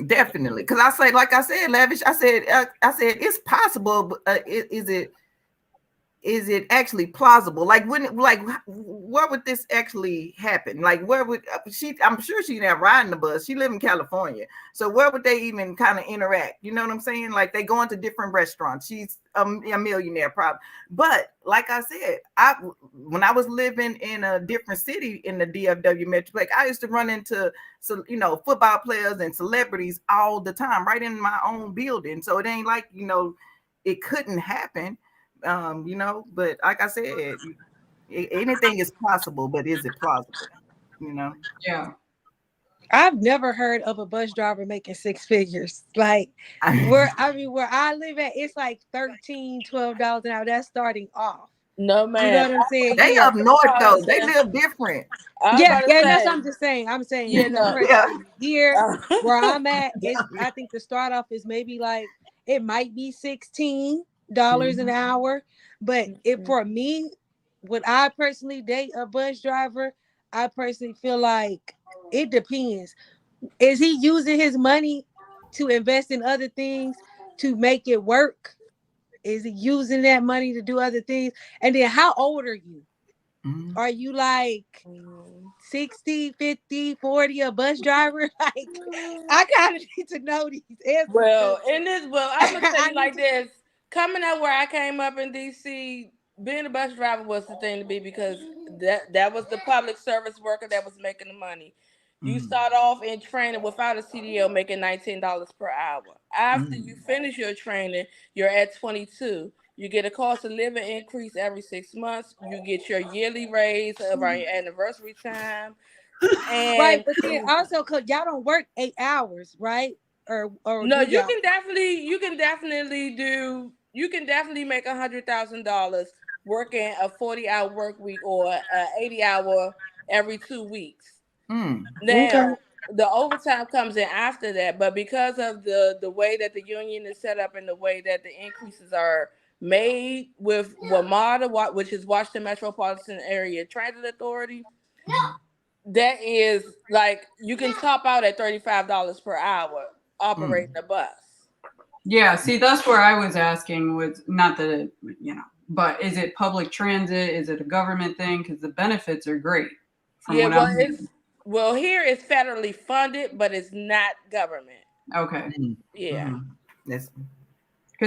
Definitely. Because I say, like I said, lavish, I said it's possible, but is it actually plausible? Like where would this actually happen? Like where would she? I'm sure she's not riding the bus. She live in California, so where would they even kind of interact? You know what I'm saying? Like they go into different restaurants. She's a millionaire, probably. But like I said, when I was living in a different city in the DFW Metroplex, I used to run into football players and celebrities all the time, right in my own building. So it ain't like it couldn't happen. But like I said, anything is possible, but is it plausible? Yeah. I've never heard of a bus driver making 6 figures. Like where I live at, it's like $13, $12 an hour. That's starting off. No, man. You know what I'm saying? They up north though. They live different. Yeah, that's what I'm just saying. I'm saying here where I'm at, I think the start off is maybe like it might be $16 an hour. But for me, would I personally date a bus driver? I personally feel like it depends. Is he using his money to invest in other things to make it work? Is he using that money to do other things? And then how old are you? Are you like 60, 50, 40, a bus driver? Like, I kind of need to know these answers. I'm going to say like this. Coming up where I came up in DC, being a bus driver was the thing to be because that was the public service worker that was making the money. You start off in training without a CDL making $19 per hour. After you finish your training, you're at 22. You get a cost of living increase every 6 months. You get your yearly raise around your anniversary time. And right, but then also because y'all don't work 8 hours, right? Or no, you can definitely make $100,000 working a 40-hour work week or 80-hour every 2 weeks. Now, the overtime comes in after that, but because of the way that the union is set up and the way that the increases are made with WMATA, which is Washington Metropolitan Area Transit Authority, that is like you can top out at $35 per hour operating a bus. Yeah, see, that's where I was asking was not that, but is it public transit? Is it a government thing? Because the benefits are great. Well, here it's federally funded, but it's not government. Okay. Yeah. Because,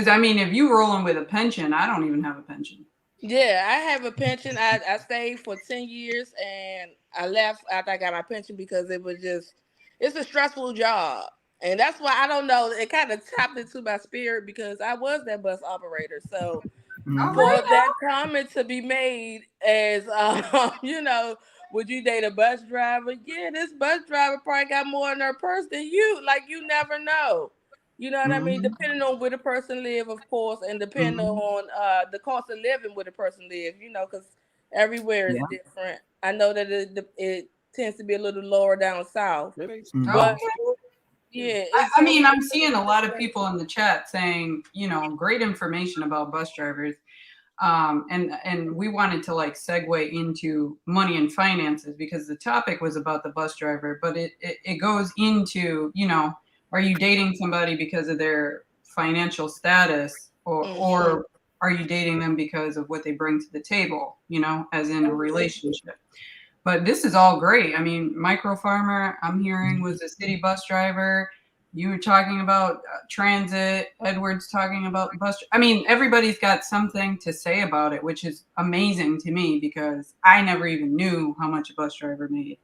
if you rolling with a pension, I don't even have a pension. Yeah, I have a pension. I stayed for 10 years, and I left after I got my pension because it's a stressful job. And that's why, I don't know, it kind of tapped into my spirit because I was that bus operator. So for that comment to be made as, would you date a bus driver? Yeah, this bus driver probably got more in her purse than you. Like, you never know. You know what I mean? Depending on where the person live, of course, and depending on the cost of living where the person live, because everywhere is different. I know that it tends to be a little lower down south. But, yeah. I'm seeing a lot of people in the chat saying, great information about bus drivers. And we wanted to segue into money and finances because the topic was about the bus driver, but it goes into, are you dating somebody because of their financial status or are you dating them because of what they bring to the table, as in a relationship? But this is all great. Micro farmer, I'm hearing, was a city bus driver. You were talking about transit. Edward's talking about bus. I mean, everybody's got something to say about it, which is amazing to me because I never even knew how much a bus driver made.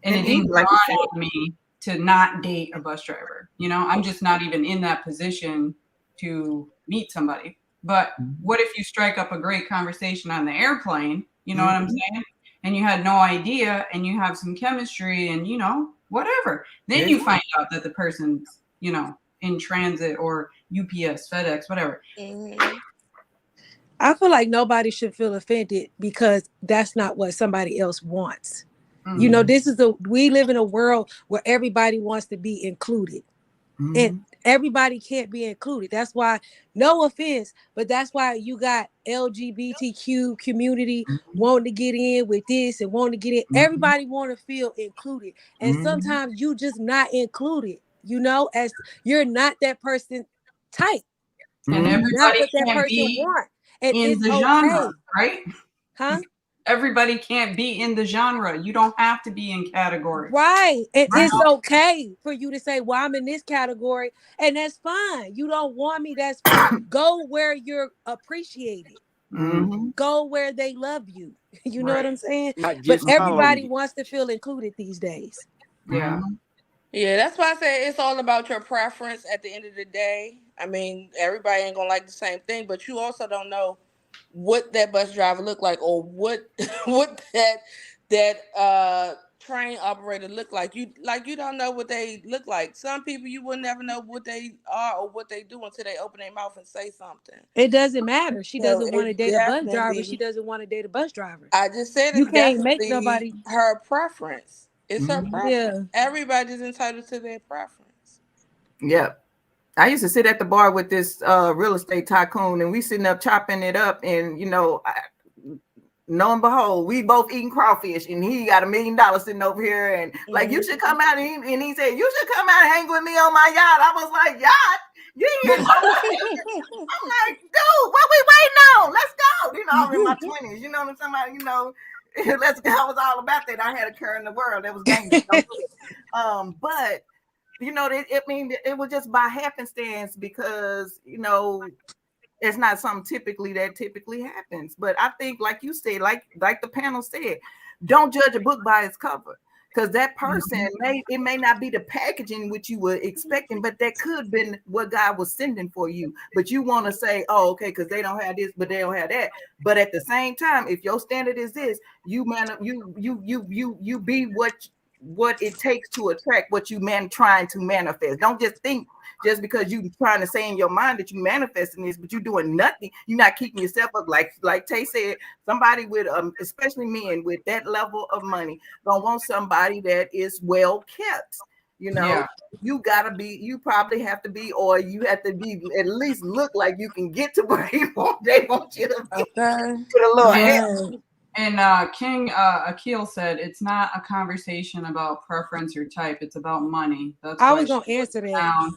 And it didn't dawn on me to not date a bus driver. You know, I'm just not even in that position to meet somebody. But what if you strike up a great conversation on the airplane? You know what I'm saying? And you had no idea, and you have some chemistry, and you know, whatever. Then you find out that the person's, you know, in transit or UPS, FedEx, whatever. I feel like nobody should feel offended because that's not what somebody else wants. You know, we live in a world where everybody wants to be included. And everybody can't be included. That's why, no offense, but that's why you got LGBTQ community wanting to get in with this and wanting to get in. Everybody want to feel included. And sometimes you just not included, you know, as you're not that person type. And everybody not what that can't person be want. And in it's the okay. genre, right? Huh? Everybody can't be in the genre. You don't have to be in categories. Right. It's okay for you to say, well, I'm in this category, and that's fine. You don't want me, that's fine. Go where you're appreciated. Go where they love you. You know what I'm saying? But everybody wants to feel included these days. Yeah. Yeah, that's why I say it's all about your preference at the end of the day. I mean, everybody ain't gonna like the same thing, but you also don't know what that bus driver look like, or what that train operator look like. You don't know what they look like. Some people you will never know what they are or what they do until they open their mouth and say something. It doesn't matter. She doesn't want to date a bus driver. She doesn't want to date a bus driver. I just said you can't make nobody her preference. It's her preference. Yeah. Everybody's entitled to their preference. Yeah. I used to sit at the bar with this real estate tycoon, and we sitting up chopping it up, and you know, lo and behold, we both eating crawfish, and he got $1 million sitting over here, and like, you should come out, and he said, you should come out and hang with me on my yacht. I was like, yacht? You ain't I'm like, dude, what we waiting on? Let's go. You know, I'm in my 20s. You know what I'm saying? You know, let's go. I was all about that. I had a cure in the world. That was dangerous. But you know, it was just by happenstance because, you know, it's not something that typically happens. But I think, like you said, like the panel said, don't judge a book by its cover, because that person it may not be the packaging which you were expecting, but that could have been what God was sending for you. But you want to say, oh, okay, because they don't have this, but they don't have that. But at the same time, if your standard is this, you be what it takes to attract what you trying to manifest. Don't just think just because you trying to say in your mind that you manifesting this, but you're doing nothing. You're not keeping yourself up. Like Tay said, somebody with especially men with that level of money don't want somebody that is well kept. You know, you probably have to be, or you have to be at least look like you can get to where they want you to be. With a little help. And King Akil said it's not a conversation about preference or type, it's about money. That's I was gonna answer that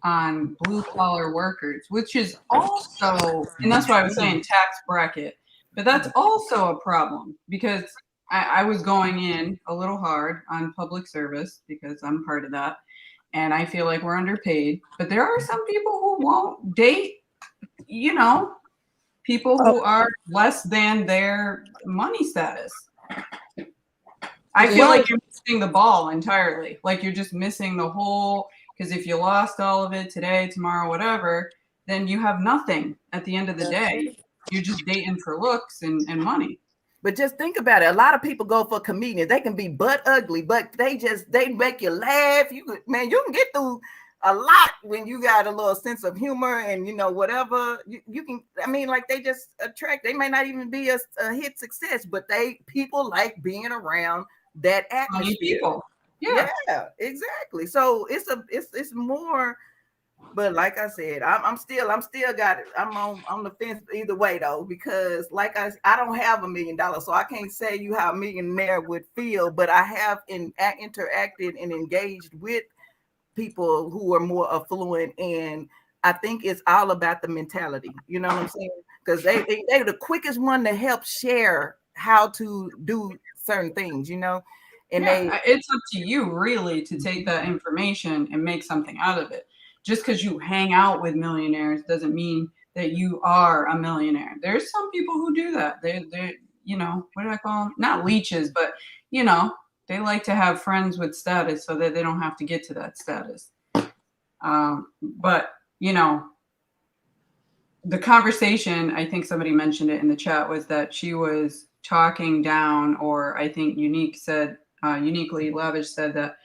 on blue collar workers, which is also, and that's why I was saying tax bracket, but that's also a problem because I was going in a little hard on public service because I'm part of that, and I feel like we're underpaid. But there are some people who won't date, you know, people who are less than their money status. I feel like you're missing the ball entirely. Like you're just missing the whole, because if you lost all of it today, tomorrow, whatever, then you have nothing at the end of the day. You're just dating for looks and money. But just think about it. A lot of people go for comedians. They can be butt ugly, but they make you laugh. You can get through a lot when you got a little sense of humor and, you know, whatever you can. I mean, like, they just attract. They may not even be a hit success, but people like being around that atmosphere. People. Yeah, exactly. So it's more. But like I said, I'm still got it. I'm on the fence either way though, because like I don't have $1 million, so I can't say you how a millionaire would feel. But I have interacted and engaged with people who are more affluent, and I think it's all about the mentality. You know what I'm saying? Because they're the quickest one to help share how to do certain things. You know. And it's up to you really to take that information and make something out of it. Just because you hang out with millionaires doesn't mean that you are a millionaire. There's some people who do that. They're what do I call them? Not leeches, but they like to have friends with status so that they don't have to get to that status. But the conversation, I think somebody mentioned it in the chat, was that she was talking down, or I think Uniquely Lavish said that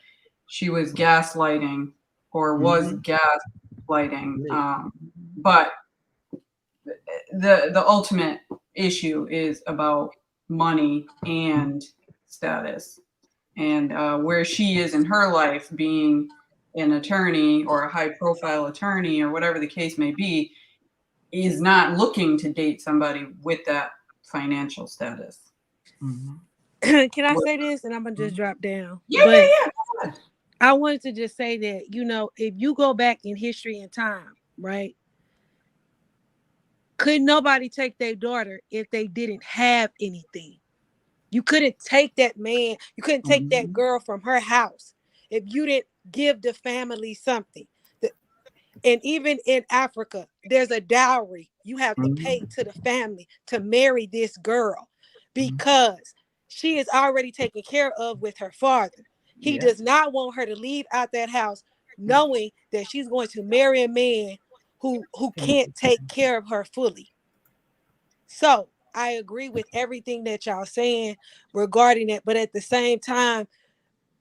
she was gaslighting or was gaslighting. But the ultimate issue is about money and status, and where she is in her life, being an attorney or a high profile attorney or whatever the case may be, is not looking to date somebody with that financial status. Can I say this? And I'm gonna just drop down. Yeah. I wanted to just say that, if you go back in history and time, right? Could nobody take their daughter if they didn't have anything? You couldn't take that man, you couldn't take that girl from her house if you didn't give the family something. And even in Africa, there's a dowry you have to pay to the family to marry this girl, because she is already taken care of with her father. He does not want her to leave out that house knowing that she's going to marry a man who can't take care of her fully. So I agree with everything that y'all saying regarding it. But at the same time,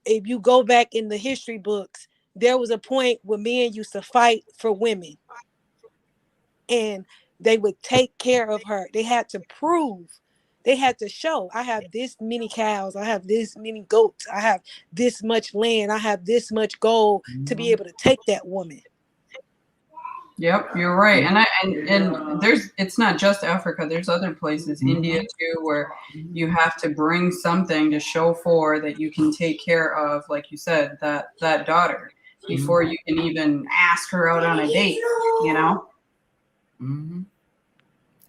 if you go back in the history books, there was a point where men used to fight for women, and they would take care of her. They had to prove, they had to show, I have this many cows, I have this many goats, I have this much land, I have this much gold to be able to take that woman. Yep, you're right. And it's not just Africa. There's other places, India too, where you have to bring something to show for that you can take care of, like you said, that daughter, before you can even ask her out on a date,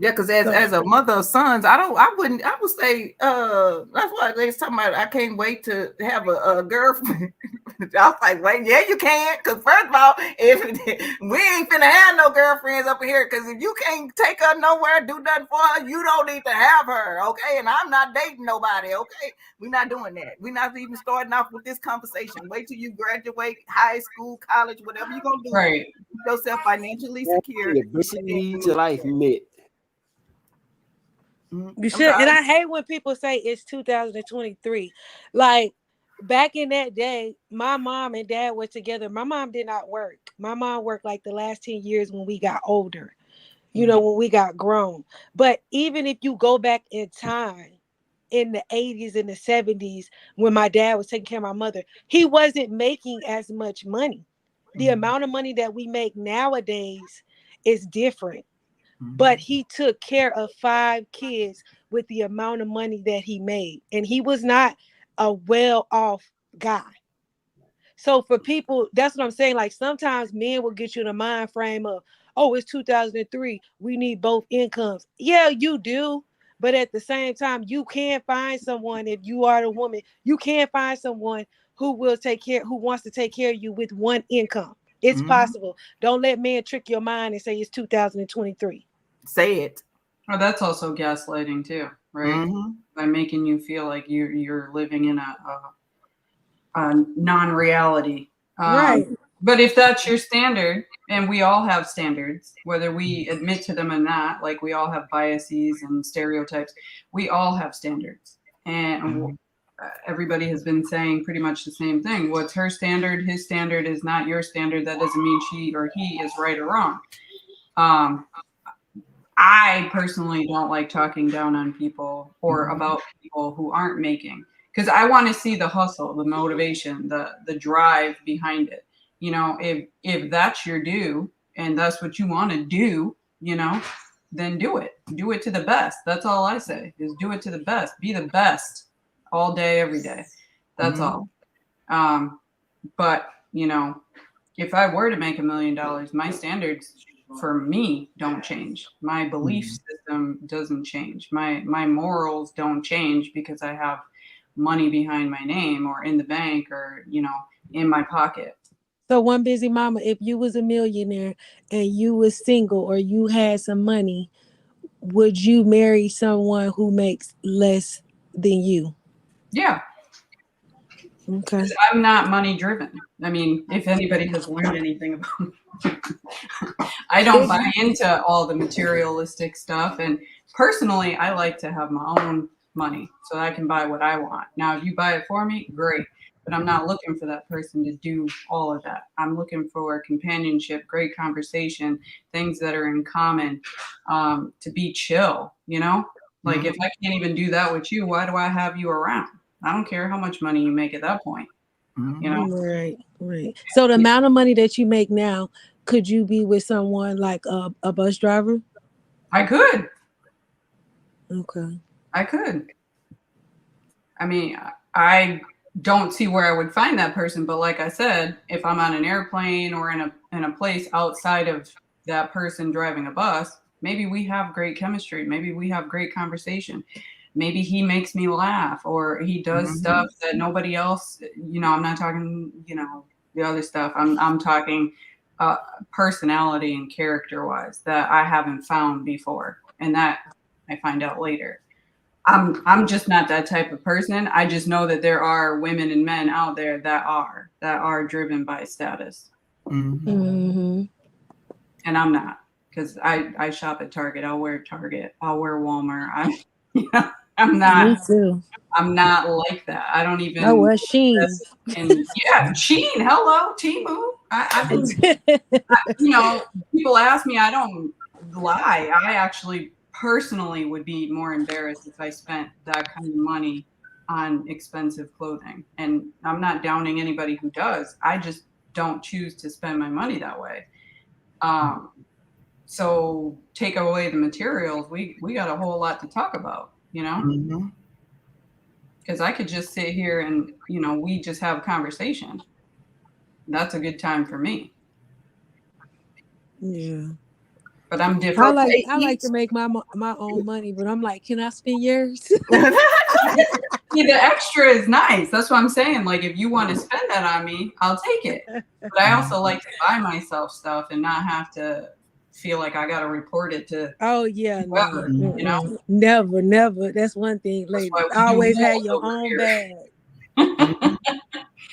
Yeah, because as a mother of sons, I would say, that's why they was talking about, I can't wait to have a girlfriend. I was like, wait, yeah, you can. Because first of all, if we ain't finna have no girlfriends up here, because if you can't take her nowhere, do nothing for her, you don't need to have her, okay? And I'm not dating nobody, okay? We're not doing that. We're not even starting off with this conversation. Wait till you graduate high school, college, whatever you're going to do. Right. Keep yourself financially secure. The basic needs of life met. You should. And I hate when people say it's 2023. Like, back in that day, my mom and dad were together. My mom did not work. My mom worked like the last 10 years when we got older, when we got grown. But even if you go back in time, in the 80s and the 70s, when my dad was taking care of my mother, he wasn't making as much money. The amount of money that we make nowadays is different. But he took care of 5 kids with the amount of money that he made. And he was not a well-off guy. So for people, that's what I'm saying. Like, sometimes men will get you in a mind frame of, oh, it's 2003. We need both incomes. Yeah, you do. But at the same time, you can find someone, if you are the woman, you can find someone who wants to take care of you with one income. It's possible. Don't let men trick your mind and say it's 2023. Say it. Oh, that's also gaslighting too, right? By making you feel like you're living in a non-reality. Right. But if that's your standard, and we all have standards, whether we admit to them or not, like we all have biases and stereotypes, we all have standards. And everybody has been saying pretty much the same thing. What's her standard? His standard is not your standard. That doesn't mean she or he is right or wrong. I personally don't like talking down on people or about people who aren't making, because I want to see the hustle, the motivation, the drive behind it. If that's your due and that's what you want to do, then do it. Do it to the best. That's all I say, is do it to the best. Be the best all day, every day. That's all. But, if I were to make $1 million, my standards for me don't change. My belief system doesn't change. My morals don't change because I have money behind my name or in the bank or, you know, in my pocket. So One Busy Mama, if you was a millionaire and you was single or you had some money, would you marry someone who makes less than you? Yeah. Okay. I'm not money driven. I mean, if anybody has learned anything about I don't buy into all the materialistic stuff. And personally, I like to have my own money so I can buy what I want. Now, if you buy it for me, great. But I'm not looking for that person to do all of that. I'm looking for companionship, great conversation, things that are in common, to be chill, you know? Like if I can't even do that with you, why do I have you around? I don't care how much money you make at that point. You know? Right. So the amount of money that you make now, could you be with someone like a bus driver? I could. Okay. I could. I mean, I don't see where I would find that person, but like I said, if I'm on an airplane or in a place outside of that person driving a bus, maybe we have great chemistry. Maybe we have great conversation. Maybe he makes me laugh or he does stuff that nobody else, you know, I'm not talking, you know, the other stuff. I'm talking personality and character wise that I haven't found before. And that I find out later. I'm just not that type of person. I just know that there are women and men out there that are driven by status. And I'm not, because I shop at Target. I'll wear Target. I'll wear Walmart. I'm not. Me too. I'm not like that. I don't even. Oh, well, Shein. And yeah, Shein. Hello, Temu. You know, people ask me. I don't lie. I actually personally would be more embarrassed if I spent that kind of money on expensive clothing. And I'm not downing anybody who does. I just don't choose to spend my money that way. So take away the materials, we got a whole lot to talk about, you know? Because I could just sit here and, you know, we just have a conversation. That's a good time for me. Yeah. But I'm different. I like to make my own money, but I'm like, can I spend yours? Yeah, the extra is nice. That's what I'm saying. Like, if you want to spend that on me, I'll take it. But I also like to buy myself stuff and not have to feel like I got to report it to. Oh yeah, whoever, no, you know. Never. That's one thing, ladies. Always have your own bag.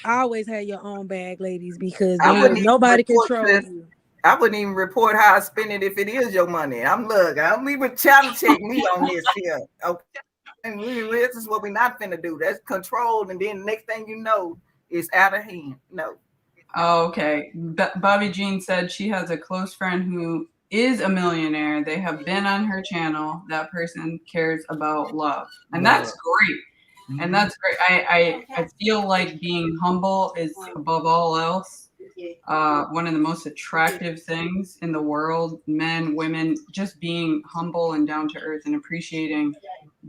Always have your own bag, ladies, because nobody control you. I wouldn't even report how I spend it if it is your money. I don't even challenge check me on this here. Okay. And this is what we're not finna do. That's controlled, and then the next thing you know, it's out of hand. No. Oh, okay. Bobby Jean said she has a close friend who is a millionaire. They have been on her channel. That person cares about love, and that's great. And that's great. I feel like being humble is above all else one of the most attractive things in the world. Men, women, just being humble and down to earth and appreciating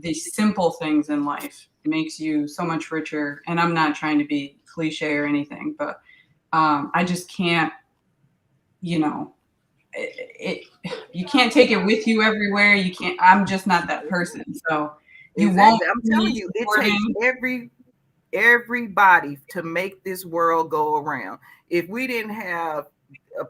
the simple things in life makes you so much richer. And I'm not trying to be cliche or anything, but I just can't, you know, you can't take it with you everywhere. You can't. I'm just not that person. So you won't. I'm telling you, it takes everybody to make this world go around. If we didn't have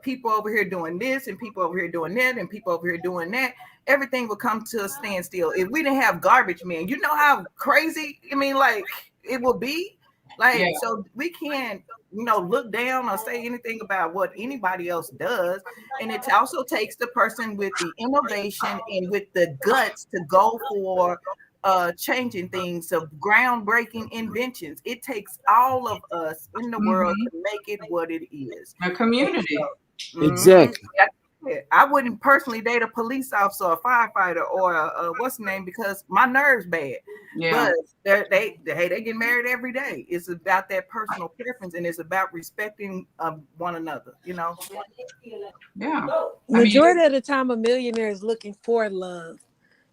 people over here doing this and people over here doing that and people over here doing that, everything would come to a standstill. If we didn't have garbage men, you know how crazy, I mean, like it would be like, so we can't, you know, look down or say anything about what anybody else does. And it also takes the person with the innovation and with the guts to go for changing things, of groundbreaking inventions. It takes all of us in the world to make it what it is. A community. Exactly. I wouldn't personally date a police officer, a firefighter, or a what's the name, because my nerves bad. Yeah. But they get married every day. It's about that personal preference, and it's about respecting one another. You know. Yeah. Majority of the time, a millionaire is looking for love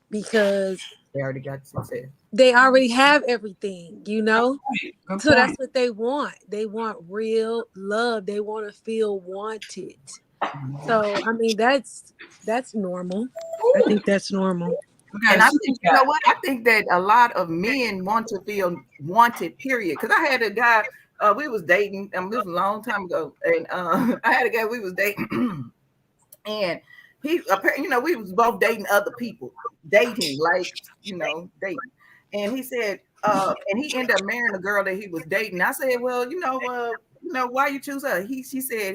because they already got success. They already have everything, you know. Good so point. That's what they want. They want real love. They want to feel wanted. So I mean, that's normal. I think that's normal. And I think, you know what? I think that a lot of men want to feel wanted, period. Because I had a guy, we was dating, this was a long time ago, and I had a guy we was dating, and he, you know, we was both dating other people, dating, dating. And he said, and he ended up marrying a girl that he was dating. I said, well, why you choose her? She said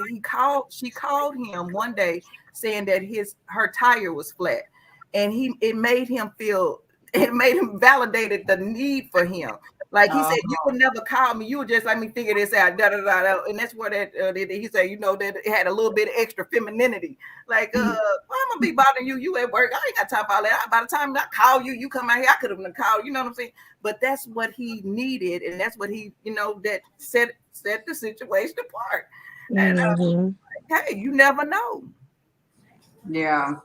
she called him one day saying that her tire was flat, and it made him validated the need for him. Like he said, you would never call me. You would just let me figure this out. Da, da, da, da. And that's where that he said, that it had a little bit of extra femininity. Like, I'm gonna be bothering you. You at work. I ain't got time for all that. By the time I call you, you come out here. I could have been called. You know what I'm saying? But that's what he needed, and that's what he, that set the situation apart. And hey, you never know. Yeah,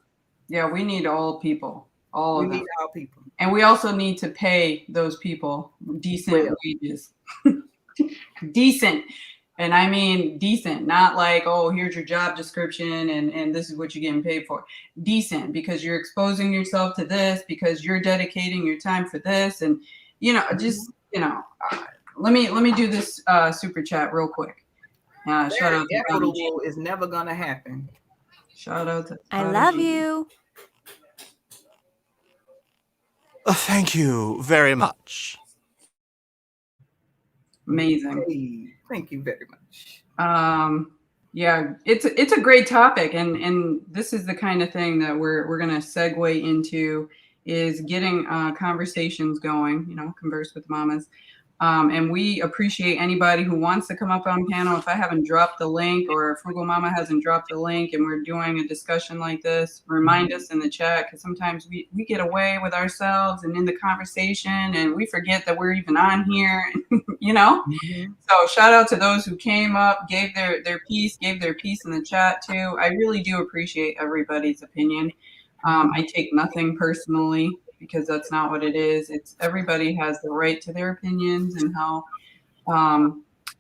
we need all people. We need all people. And we also need to pay those people decent wages. Decent. And I mean decent, not like, oh, here's your job description and this is what you're getting paid for. Decent, because you're exposing yourself to this, because you're dedicating your time for this. And, let me do this super chat real quick. Shout out to equitable is never going to happen. Shout out to I love you. Thank you very much. Amazing. Hey, thank you very much. Yeah, it's a great topic, and this is the kind of thing that we're gonna segue into, is getting conversations going. Converse with mamas. And we appreciate anybody who wants to come up on panel. If I haven't dropped the link, or if Frugal Mama hasn't dropped the link and we're doing a discussion like this, remind us in the chat, because sometimes we get away with ourselves and in the conversation and we forget that we're even on here, So shout out to those who came up, gave their piece in the chat too. I really do appreciate everybody's opinion. I take nothing personally, because that's not what it is. It's everybody has the right to their opinions, and how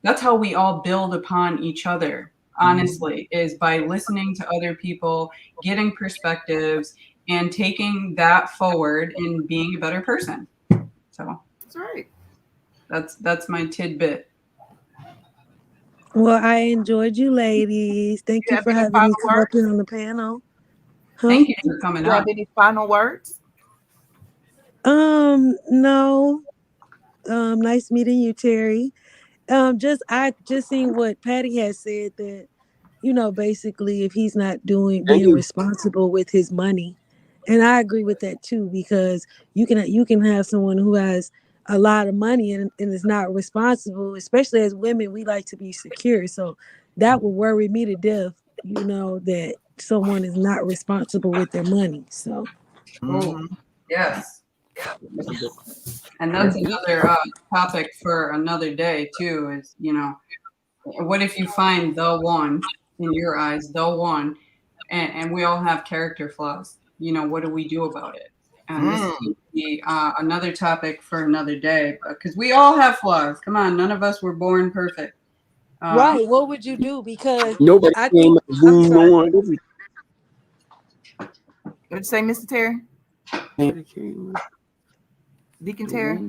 that's how we all build upon each other, honestly, is by listening to other people, getting perspectives, and taking that forward and being a better person. So that's right. That's my tidbit. Well, I enjoyed you ladies. Thank you for having me come up here on the panel. Thank you for coming up. Do you have any final words? No. Nice meeting you, Terry. I just seen what Patty has said, that, basically if he's not being responsible with his money. And I agree with that too, because you can have someone who has a lot of money and is not responsible, especially as women, we like to be secure. So that would worry me to death, that someone is not responsible with their money. So yes. And that's another topic for another day too, is, what if you find the one, in your eyes, the one, and we all have character flaws, what do we do about it? And this would be another topic for another day, because we all have flaws. Come on, none of us were born perfect. Right. What would you do? Because nobody came What'd you say, Mr. Terry? Deacon Terry?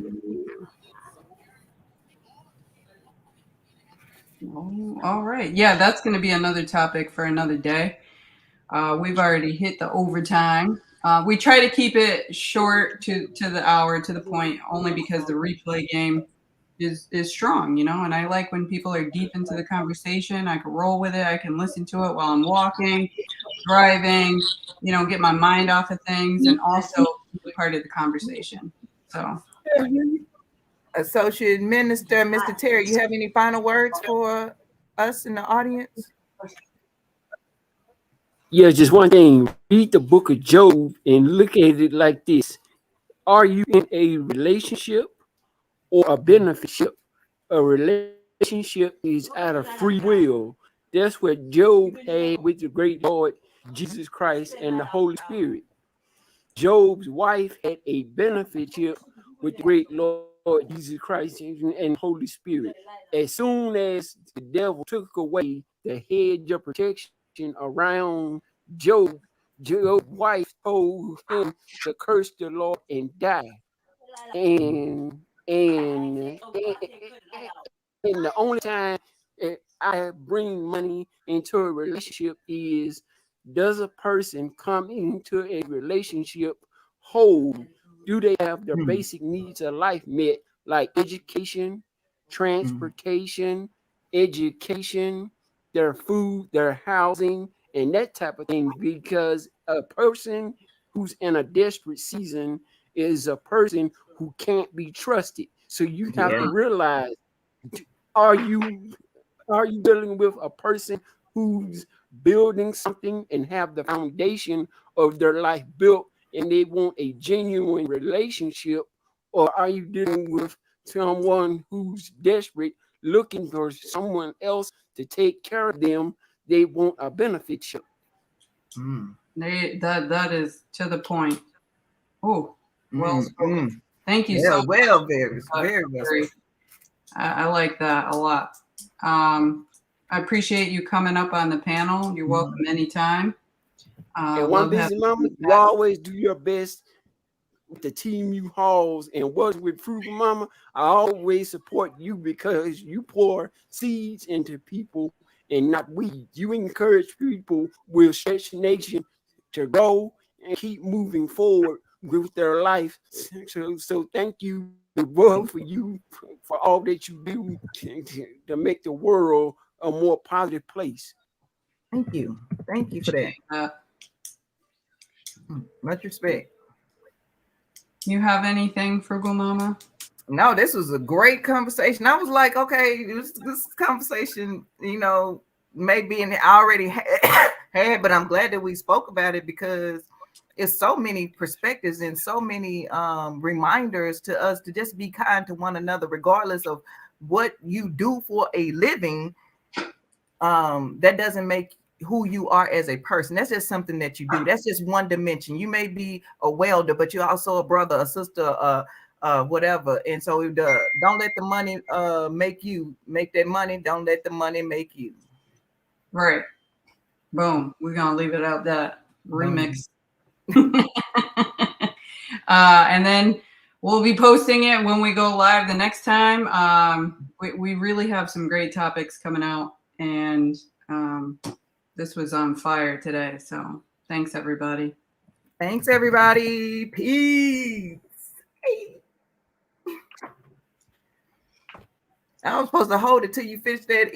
Oh, all right. Yeah, that's going to be another topic for another day. We've already hit the overtime. We try to keep it short to the hour, to the point, only because the replay game is strong, and I like when people are deep into the conversation. I can roll with it. I can listen to it while I'm walking, driving, get my mind off of things, and also be part of the conversation. So, Associate Minister, Mr. Terry, you have any final words for us in the audience? Yeah, just one thing. Read the book of Job and look at it like this. Are you in a relationship or a benefitship? A relationship is out of free will. That's what Job had with the great Lord Jesus Christ and the Holy Spirit. Job's wife had a benefitship with the great Lord Jesus Christ and Holy Spirit. As soon as the devil took away the hedge of protection around Job, your wife told him to curse the Lord and die. And and the only time I bring money into a relationship is, does a person come into a relationship whole? Do they have their basic needs of life met, like education, transportation, education, their food, their housing, and that type of thing? Because a person who's in a desperate season is a person who can't be trusted. So you have to realize, are you dealing with a person who's building something and have the foundation of their life built and they want a genuine relationship, or are you dealing with someone who's desperate, looking for someone else to take care of them? They want a benefit ship. That is to the point. Oh, well spoken. Thank you so much. Very well. I like that a lot. I appreciate you coming up on the panel. You're welcome anytime. And one busy mama, you always do your best with the team you halls and was with Frugal Mama. I always support you because you pour seeds into people and not weeds. You encourage people with Stretch Nation to go and keep moving forward with their life. So thank you, world, for you, for all that you do to make the world a more positive place. Thank you for that. Much respect. You have anything, Frugal Mama? No, this was a great conversation. I was like, okay, this conversation, maybe I already had, but I'm glad that we spoke about it because it's so many perspectives and so many reminders to us to just be kind to one another, regardless of what you do for a living. That doesn't make who you are as a person. That's just something that you do. That's just one dimension. You may be a welder, but you're also a brother, a sister, whatever. And so don't let the money make you. Make that money. Don't let the money make you. Right. Boom. We're gonna leave it out that remix. And then we'll be posting it when we go live the next time. We really have some great topics coming out, and this was on fire today. So thanks, everybody. Thanks, everybody. Peace. I was supposed to hold it till you finish that